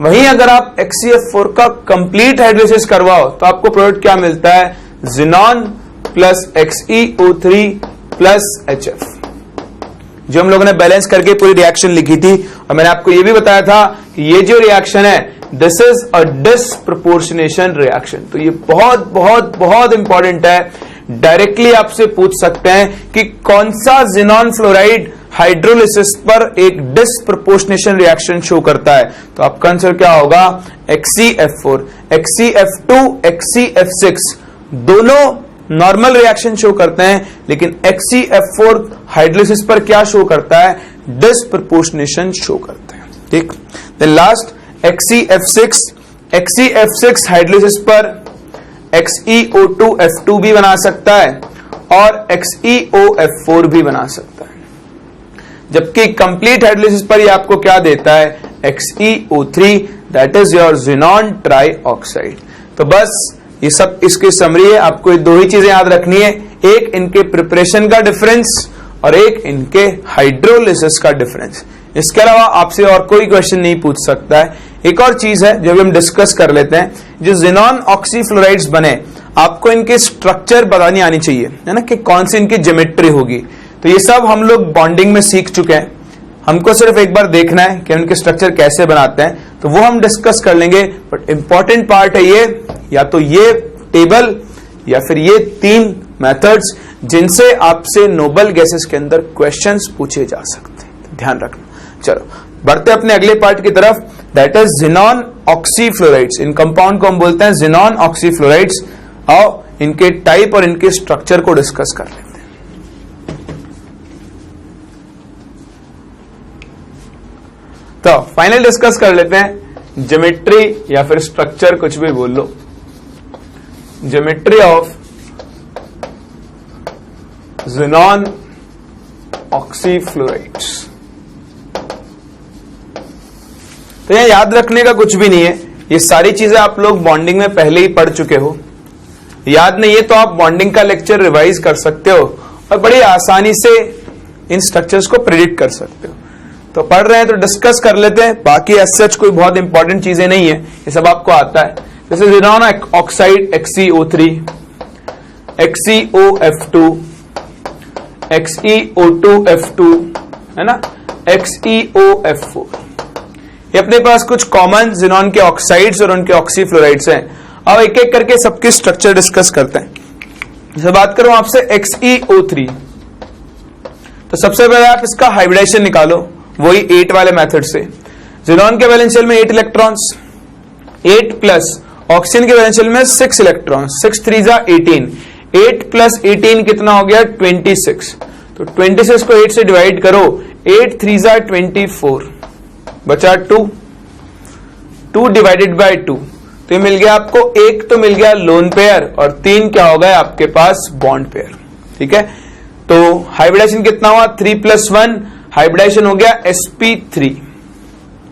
वहीं अगर आप XeF4 का कंप्लीट हाइड्रोलिसिस करवाओ तो आपको प्रोडक्ट क्या मिलता है, xenon plus XeO3 plus HF। जो हम लोगों ने बैलेंस करके पूरी रिएक्शन लिखी थी, और मैंने आपको यह भी बताया था कि ये जो रिएक्शन है this is a disproportionation reaction. तो ये बहुत बहुत बहुत इंपॉर्टेंट है। डायरेक्टली आपसे पूछ सकते हैं कि कौन सा ज़ीनॉन फ्लोराइड हाइड्रोलिसिस पर एक डिसप्रपोर्शनेशन रिएक्शन शो करता है। तो आपका आंसर क्या होगा, XeF4, XeF2, XeF6 दोनों नॉर्मल रिएक्शन शो करते हैं, लेकिन XeF4 हाइड्रोलिसिस पर क्या शो करता है, डिसप्रपोर्शनेशन शो करता है। ठीक, then last XeF6, XeF6 hydrolysis पर XeO2F2 भी बना सकता है और XeOF4 भी बना सकता है, जबकि कंप्लीट हाइड्रोलिसिस पर ये आपको क्या देता है, XeO3, that is your xenon trioxide. तो बस ये सब इसकी समरी है। आपको दो ही चीजें याद रखनी है, एक इनके प्रिपरेशन का डिफरेंस और एक इनके हाइड्रोलिसिस का डिफरेंस। इसके अलावा आपसे और कोई क्वेश्चन नहीं पूछ सकता है। एक और चीज है जो भी हम डिस्कस कर लेते हैं, जो ज़ीनॉन ऑक्सीफ्लोराइड्स बने आपको इनके स्ट्रक्चर बतानी आनी चाहिए, है ना, कि कौन सी इनकी ज्योमेट्री होगी। तो ये सब हम लोग बॉन्डिंग में सीख चुके हैं, हमको सिर्फ एक बार देखना है कि उनके स्ट्रक्चर कैसे बनाते हैं, तो वो हम डिस्कस कर लेंगे। बट इंपॉर्टेंट पार्ट है ये, या तो ये टेबल या फिर ये तीन मेथड्स जिनसे आपसे नोबल गैसेस के अंदर क्वेश्चंस पूछे जा सकते हैं, ध्यान रखना। चलो बढ़ते अपने अगले पार्ट की तरफ, दैट इज ज़ीनॉन ऑक्सीफ्लोराइड्स। इन कंपाउंड को हम बोलते हैं ज़ीनॉन ऑक्सीफ्लोराइड्स। आओ इनके टाइप और इनके स्ट्रक्चर को डिस्कस कर लेते हैं। तो फाइनल डिस्कस कर लेते हैं ज्योमेट्री या फिर स्ट्रक्चर, कुछ भी बोल लो, ज्योमेट्री ऑफ ज़ीनॉन ऑक्सीफ्लोराइड्स। तो यह याद रखने का कुछ भी नहीं है, ये सारी चीजें आप लोग बॉन्डिंग में पहले ही पढ़ चुके हो। याद नहीं है तो आप बॉन्डिंग का लेक्चर रिवाइज कर सकते हो और बड़ी आसानी से इन स्ट्रक्चर्स को प्रेडिक्ट कर सकते हो। तो पढ़ रहे हैं तो डिस्कस कर लेते हैं। बाकी एज सच कोई बहुत इंपॉर्टेंट चीजें नहीं है, ये सब आपको आता है। जैसे xenon oxide XeO3, XeOF2, XeO2F2, है ना, XeOF4। ये अपने पास कुछ कॉमन ज़ीनॉन के ऑक्साइड्स और उनके ऑक्सीफ्लोराइड्स हैं। अब एक एक करके सबके स्ट्रक्चर डिस्कस करते हैं। जैसे बात करूं आपसे XeO3, तो सबसे पहले आप इसका हाइब्रिडाइजेशन निकालो, वही 8 वाले मेथड से। ज़ीनॉन के वैलेंस शेल में 8 इलेक्ट्रॉन्स, 8 प्लस ऑक्सीजन के वैलेंशियल में 6 इलेक्ट्रॉन, 6 3 जा 18, 8 प्लस 18 कितना हो गया 26, तो 26 को 8 से डिवाइड करो, 8 3 जा 24, बचा 2, 2 डिवाइडेड बाय 2, तो ये मिल गया आपको, एक तो मिल गया लोन पेयर और 3 क्या हो गया आपके पास बॉन्ड पेयर। ठीक है, तो हाइब्रिडाइजेशन कितना हुआ 3 + 1, हाइब्रिडाइजेशन हो गया sp3।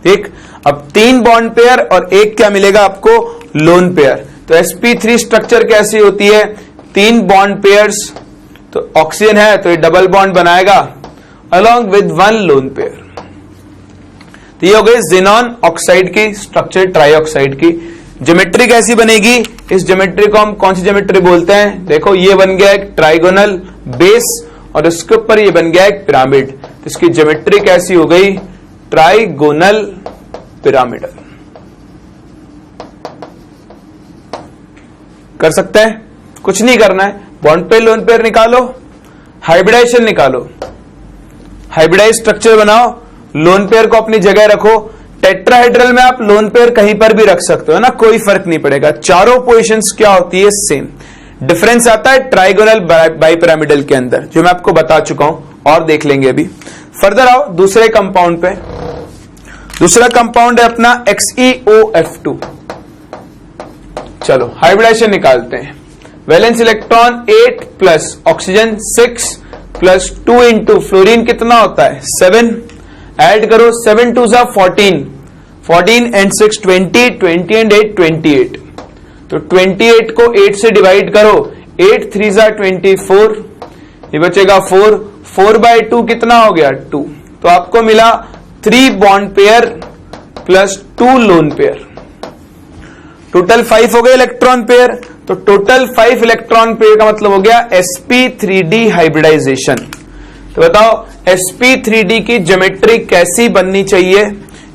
ठीक, अब 3 बॉन्ड पेयर और एक क्या मिलेगा आपको लोन पेयर। तो sp3 स्ट्रक्चर कैसी होती है, 3 बॉन्ड पेयर्स, तो ऑक्सीजन है तो ये डबल बॉन्ड बनाएगा अलॉन्ग विद 1 लोन पेयर। तो ये हो गई ज़ेनॉन ऑक्साइड की स्ट्रक्चर, ट्राईऑक्साइड की। ज्योमेट्री कैसी बनेगी, इस ज्योमेट्री को हम कौन सी ज्योमेट्री बोलते हैं, देखो ये बन गया एक ट्राइगोनल बेस और इसके ऊपर ये बन गया एक पिरामिड, तो इसकी ज्योमेट्री कैसी हो गई ट्राइगोनल पिरामिडल। कर सकते हैं, कुछ नहीं करना है, बॉन्ड पेयर लोन पेयर निकालो, हाइब्रिडाइजेशन निकालो, हाइब्रिडाइज स्ट्रक्चर बनाओ, लोन पेयर को अपनी जगह रखो। टेट्राहेड्रल में आप लोन पेयर कहीं पर भी रख सकते हो ना, कोई फर्क नहीं पड़ेगा, चारों पोजीशंस क्या होती है सेम। डिफरेंस आता है ट्राइगोनल बाइपिरामिडल के अंदर, जो मैं आपको बता चुका हूं, और देख लेंगे अभी। फर्दर आओ दूसरे कंपाउंड पे, दूसरा कंपाउंड है अपना XeOF2। चलो हाइब्रिडाइजेशन निकालते हैं। Valence electron 8 plus oxygen 6 plus 2 into fluorine कितना होता है 7, ऐड करो 7 2 जा 14, 14 एंड 6 20, 20 एंड 8 28, तो 28 को 8 से डिवाइड करो, 8 3 जा 24, ये बचेगा 4, 4/2 कितना हो गया 2, तो आपको मिला 3 bond pair plus 2 lone pair, total 5 हो गए इलेक्ट्रॉन पेयर। तो टोटल 5 इलेक्ट्रॉन पेयर का मतलब हो गया sp3d हाइब्रिडाइजेशन। तो बताओ sp3d की ज्योमेट्री कैसी बननी चाहिए,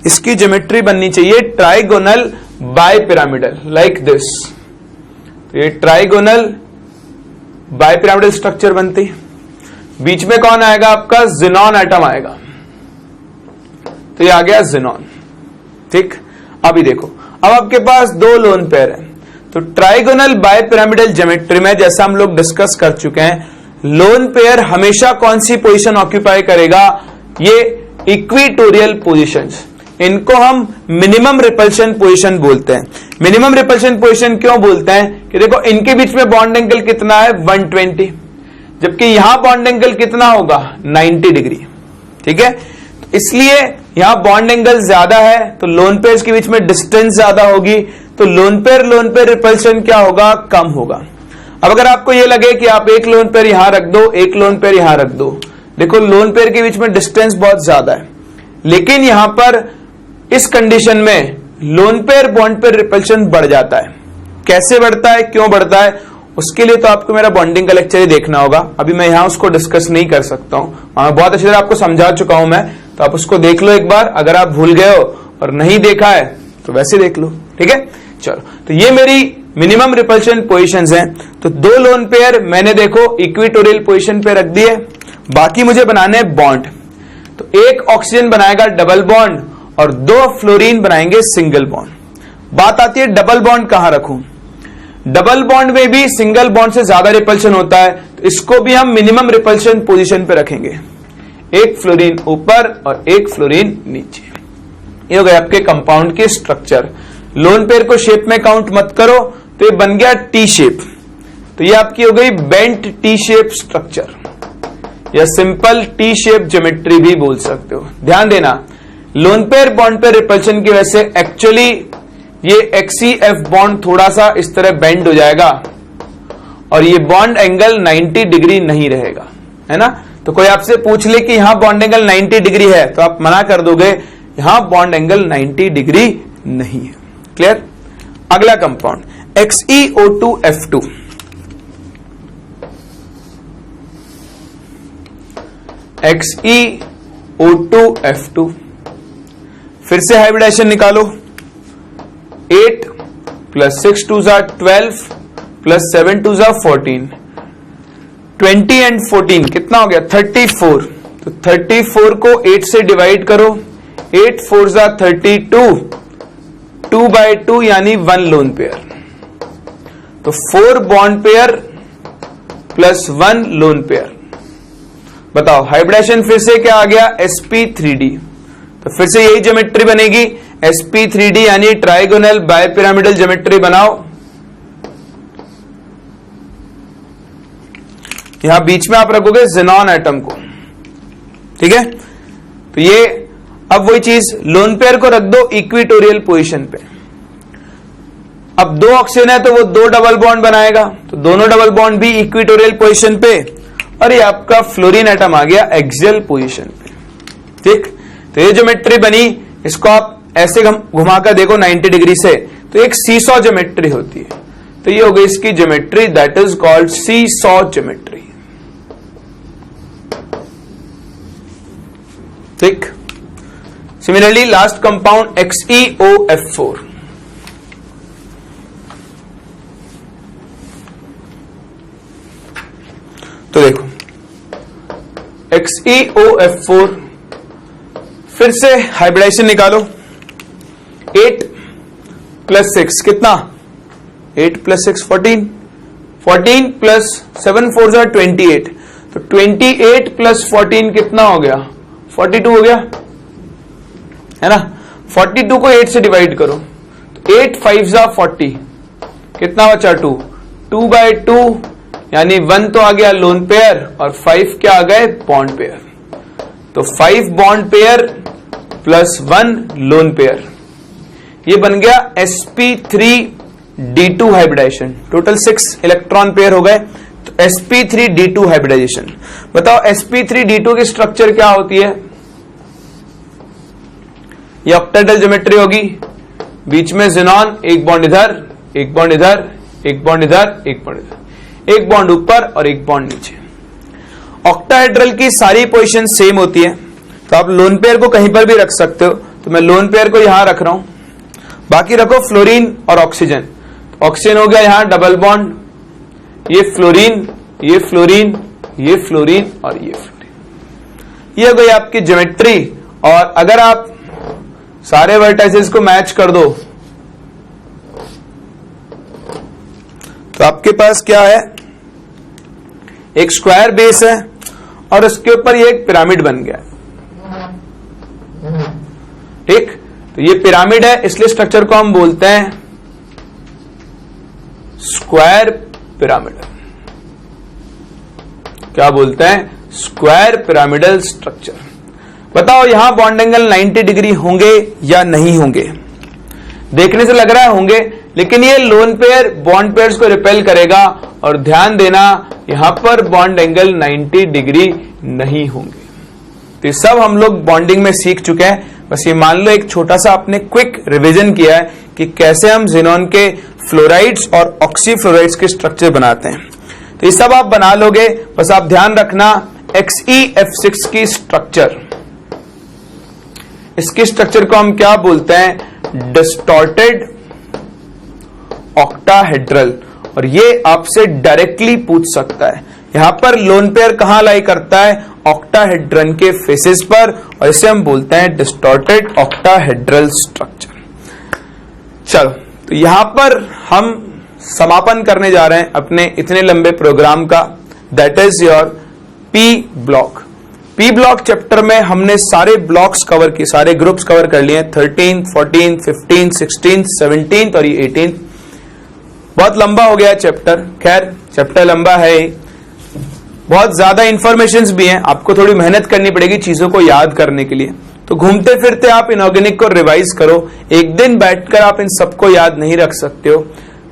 इसकी ज्योमेट्री बननी चाहिए ट्राइगोनल बाइपिरामिडल लाइक दिस। तो ये ट्राइगोनल बाइपिरामिडल स्ट्रक्चर बनती, बीच में कौन आएगा आपका ज़ेनॉन एटम आएगा, तो ये आ गया ज़ेनॉन। ठीक, अभी देखो, अब आपके पास 2 लोन पेयर है, तो ट्राइगोनल बाइपिरामिडल ज्योमेट्री में जैसा हम लोग डिस्कस कर चुके हैं, लोन पेयर हमेशा कौन सी पोजीशन ऑक्यूपाई करेगा, ये इक्विटोरियल पोजीशंस, इनको हम मिनिमम रिपल्शन पोजीशन बोलते हैं। मिनिमम रिपल्शन पोजीशन क्यों बोलते हैं कि देखो इनके बीच में बॉन्ड एंगल कितना है 120, जबकि यहां बॉन्ड एंगल कितना होगा 90 डिग्री। ठीक है, तो इसलिए यहां बॉन्ड एंगल ज्यादा है तो लोन पेयर्स के बीच में डिस्टेंस ज्यादा होगी, तो लोन पेयर रिपल्शन क्या होगा कम होगा। अब अगर आपको ये लगे कि आप एक लोन पेयर यहां रख दो, एक लोन पेयर यहां रख दो, देखो लोन पेयर के बीच में डिस्टेंस बहुत ज्यादा है, लेकिन यहां पर इस कंडीशन में lone pair bond pair repulsion बढ़ जाता है। कैसे बढ़ता है, क्यों बढ़ता है, उसके लिए तो आपको मेरा बॉन्डिंग का लेक्चर ही देखना होगा, अभी मैं यहां उसको डिस्कस नहीं कर सकता हूं, बहुत अच्छी तरह आपको समझा चुका हूं मैं, तो आप उसको देख लो एक बार, अगर आप भूल गए हो और नहीं देखा है तो वैसे देख लो। ठीक है, चलो, तो ये मेरी मिनिमम रिपल्शन पोजीशंस हैं। तो 2 लोन पेयर मैंने देखो इक्विटोरियल पोजीशन पे रख दिए, बाकी मुझे बनाने बॉन्ड। तो एक ऑक्सीजन बनाएगा डबल बॉन्ड और 2 फ्लोरीन बनाएंगे सिंगल बॉन्ड। बात आती है डबल बॉन्ड कहां रखूं, डबल बॉन्ड में भी सिंगल बॉन्ड से ज्यादा रिपल्शन होता है, तो इसको भी हम मिनिमम रिपल्शन पोजीशन पे रखेंगे, एक फ्लोरीन ऊपर और एक फ्लोरीन नीचे। ये हो गया आपके कंपाउंड के स्ट्रक्चर। लोन पेयर को शेप में काउंट मत करो, तो ये बन गया टी शेप, तो ये आपकी हो गई बेंट टी शेप स्ट्रक्चर या सिंपल टी शेप ज्योमेट्री भी बोल सकते हो। ध्यान देना, lone pair bond pair repulsion की वजह से एक्चुअली ये XeF बॉन्ड थोड़ा सा इस तरह बेंड हो जाएगा और ये बॉन्ड एंगल 90 डिग्री नहीं रहेगा, है ना। तो कोई आपसे पूछ ले कि यहां बॉन्ड एंगल 90 डिग्री है, तो आप मना कर दोगे, यहां बॉन्ड एंगल 90 डिग्री नहीं है। क्लियर। अगला कंपाउंड XeO2F2। XeO2F2, फिर से हाइब्रिडाइजेशन निकालो, 8 प्लस 6 2 जा 12 प्लस 7 2 जा 14, 20 एंड 14 कितना हो गया 34, तो 34 को 8 से डिवाइड करो, 8 4 जा 32, 2/2 यानी 1 लोन पेयर। तो 4 bond pair plus 1 lone pair. बताओ हाइब्रिडाइजेशन फिर से क्या आ गया, sp3d। तो फिर से यही ज्योमेट्री बनेगी sp3d, यानी ट्राइगोनल बायपिरामिडल ज्योमेट्री बनाओ। यहां बीच में आप रखोगे ज़ेनॉन एटम को, ठीक है। तो ये अब वही चीज, लोन पेयर को रख दो इक्विटोरियल पोजीशन पे। अब 2 ऑक्सीजन है तो वो 2 डबल बॉन्ड बनाएगा, तो दोनों डबल बॉन्ड भी इक्विटोरियल पोजीशन पे, और ये आपका फ्लोरीन एटम आ गया एक्सियल पोजीशन पे, ठीक। तो ये ज्योमेट्री बनी, इसको आप ऐसे घुमाकर देखो 90 डिग्री से, तो एक सीसॉ ज्योमेट्री होती है। तो ये हो गई इसकी geometry, that is called seesaw geometry, ठीक। सिमिलरली लास्ट कंपाउंड XeOF4, तो देखो XeOF4 फिर से हाइब्रिडाइजेशन निकालो। 8 प्लस 6 कितना, 8 प्लस 6 14, 14 प्लस 7 4 जा 28, तो 28 प्लस 14 कितना हो गया, 42 हो गया, है ना। 42 को 8 से डिवाइड करो, तो 8 5 जा 40, कितना बचा 2, 2/2, यानी 1 तो आ गया लोन पेयर और 5 क्या आ गए बॉन्ड पेयर। तो 5 bond pair plus 1 lone pair, ये बन गया sp3d2 hybridisation. Total 6 electron pair हो गए, तो sp3d2 हाइब्रिडाइजेशन। बताओ sp3d2 की स्ट्रक्चर क्या होती है, ये ऑक्टेटल ज्योमेट्री होगी, बीच में ज़ेनॉन, एक बॉन्ड इधर, एक बॉन्ड इधर, एक बॉन्ड इधर, एक बॉन्ड इधर, एक बॉन्ड ऊपर और एक बॉन्ड नीचे। ऑक्टाहेड्रल की सारी पोजीशन सेम होती है, तो आप लोन पेयर को कहीं पर भी रख सकते हो, तो मैं लोन पेयर को यहां रख रहा हूं। बाकी रखो फ्लोरीन और ऑक्सीजन, ऑक्सीजन हो गया यहां डबल बॉन्ड, ये फ्लोरीन, ये फ्लोरीन, ये फ्लोरीन और ये फ्लोरीन, ये हो गई आपकी ज्योमेट्री। और अगर आप सारे वर्टाइसेस को मैच कर दो तो आपके पास क्या है, एक स्क्वायर बेस है और उसके ऊपर ये एक पिरामिड बन गया, ठीक। तो ये पिरामिड है, इसलिए स्ट्रक्चर को हम बोलते हैं स्क्वायर पिरामिड। क्या बोलते हैं, स्क्वायर पिरामिडल स्ट्रक्चर। बताओ यहां बॉन्ड एंगल 90 डिग्री होंगे या नहीं होंगे, देखने से लग रहा है होंगे, लेकिन ये लोन पेयर बॉन्ड पेयर्स को रिपेल करेगा, और ध्यान देना यहां पर बॉन्ड एंगल 90 डिग्री नहीं होंगे। तो ये सब हम लोग बॉन्डिंग में सीख चुके हैं, बस ये मान लो एक छोटा सा आपने क्विक रिवीजन किया है कि कैसे हम ज़ेनॉन के फ्लोराइड्स और ऑक्सीफ्लोराइड्स के स्ट्रक्चर बनाते हैं। तो ये सब आप बना लोगे, बस आप ध्यान रखना XeF6 की स्ट्रक्चर, इसकी स्ट्रक्चर को हम क्या बोलते हैं, डिस्टॉर्टेड ऑक्टाहेड्रल। और ये आपसे डायरेक्टली पूछ सकता है, यहां पर लोन पेयर कहां लाई करता है, ऑक्टाहेड्रन के फेसेस पर, और इसे हम बोलते हैं डिस्टॉर्टेड ऑक्टाहेड्रल स्ट्रक्चर। चलो, तो यहां पर हम समापन करने जा रहे हैं अपने इतने लंबे प्रोग्राम का, that is your P block. P block chapter में हमने सारे ब्लॉक्स कवर किए, सारे ग्रुप्स कवर कर लिए, 13, 14, 15, 16, 17 और ये 18। बहुत लंबा हो गया चैप्टर, खैर चैप्टर लंबा है, बहुत ज्यादा इंफॉर्मेशंस भी हैं, आपको थोड़ी मेहनत करनी पड़ेगी चीजों को याद करने के लिए। तो घूमते फिरते आप इनऑर्गेनिक को रिवाइज करो, एक दिन बैठकर आप इन सबको याद नहीं रख सकते हो।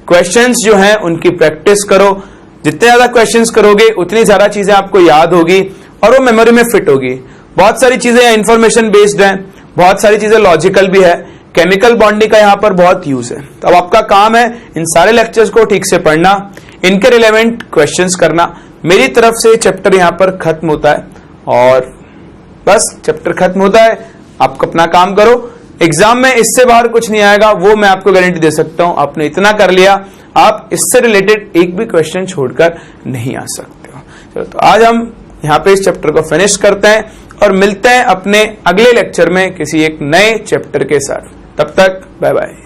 क्वेश्चंस जो हैं उनकी प्रैक्टिस करो, जितने ज्यादा क्वेश्चंस करोगे उतनी ज्यादा चीजें आपको याद होगी और वो मेमोरी में फिट होगी। बहुत सारी चीजें इंफॉर्मेशन बेस्ड हैं, बहुत सारी चीजें लॉजिकल भी है, केमिकल बॉन्डिंग का यहां पर बहुत यूज है। तो अब आपका काम है इन सारे लेक्चर्स को ठीक से पढ़ना, इनके रिलेवेंट क्वेश्चंस करना। मेरी तरफ से चैप्टर यहां पर खत्म होता है और बस चैप्टर खत्म होता है, आप अपना काम करो। एग्जाम में इससे बाहर कुछ नहीं आएगा, वो मैं आपको गारंटी दे सकता हूं। आपने इतना कर लिया, आप इससे रिलेटेड एक भी क्वेश्चन छोड़कर नहीं आ सकते हो। चलो, तो आज हम यहाँ पे इस चैप्टर को फिनिश करते हैं और मिलते हैं अपने अगले लेक्चर में किसी एक नए चैप्टर के साथ। तब तक बाय बाय।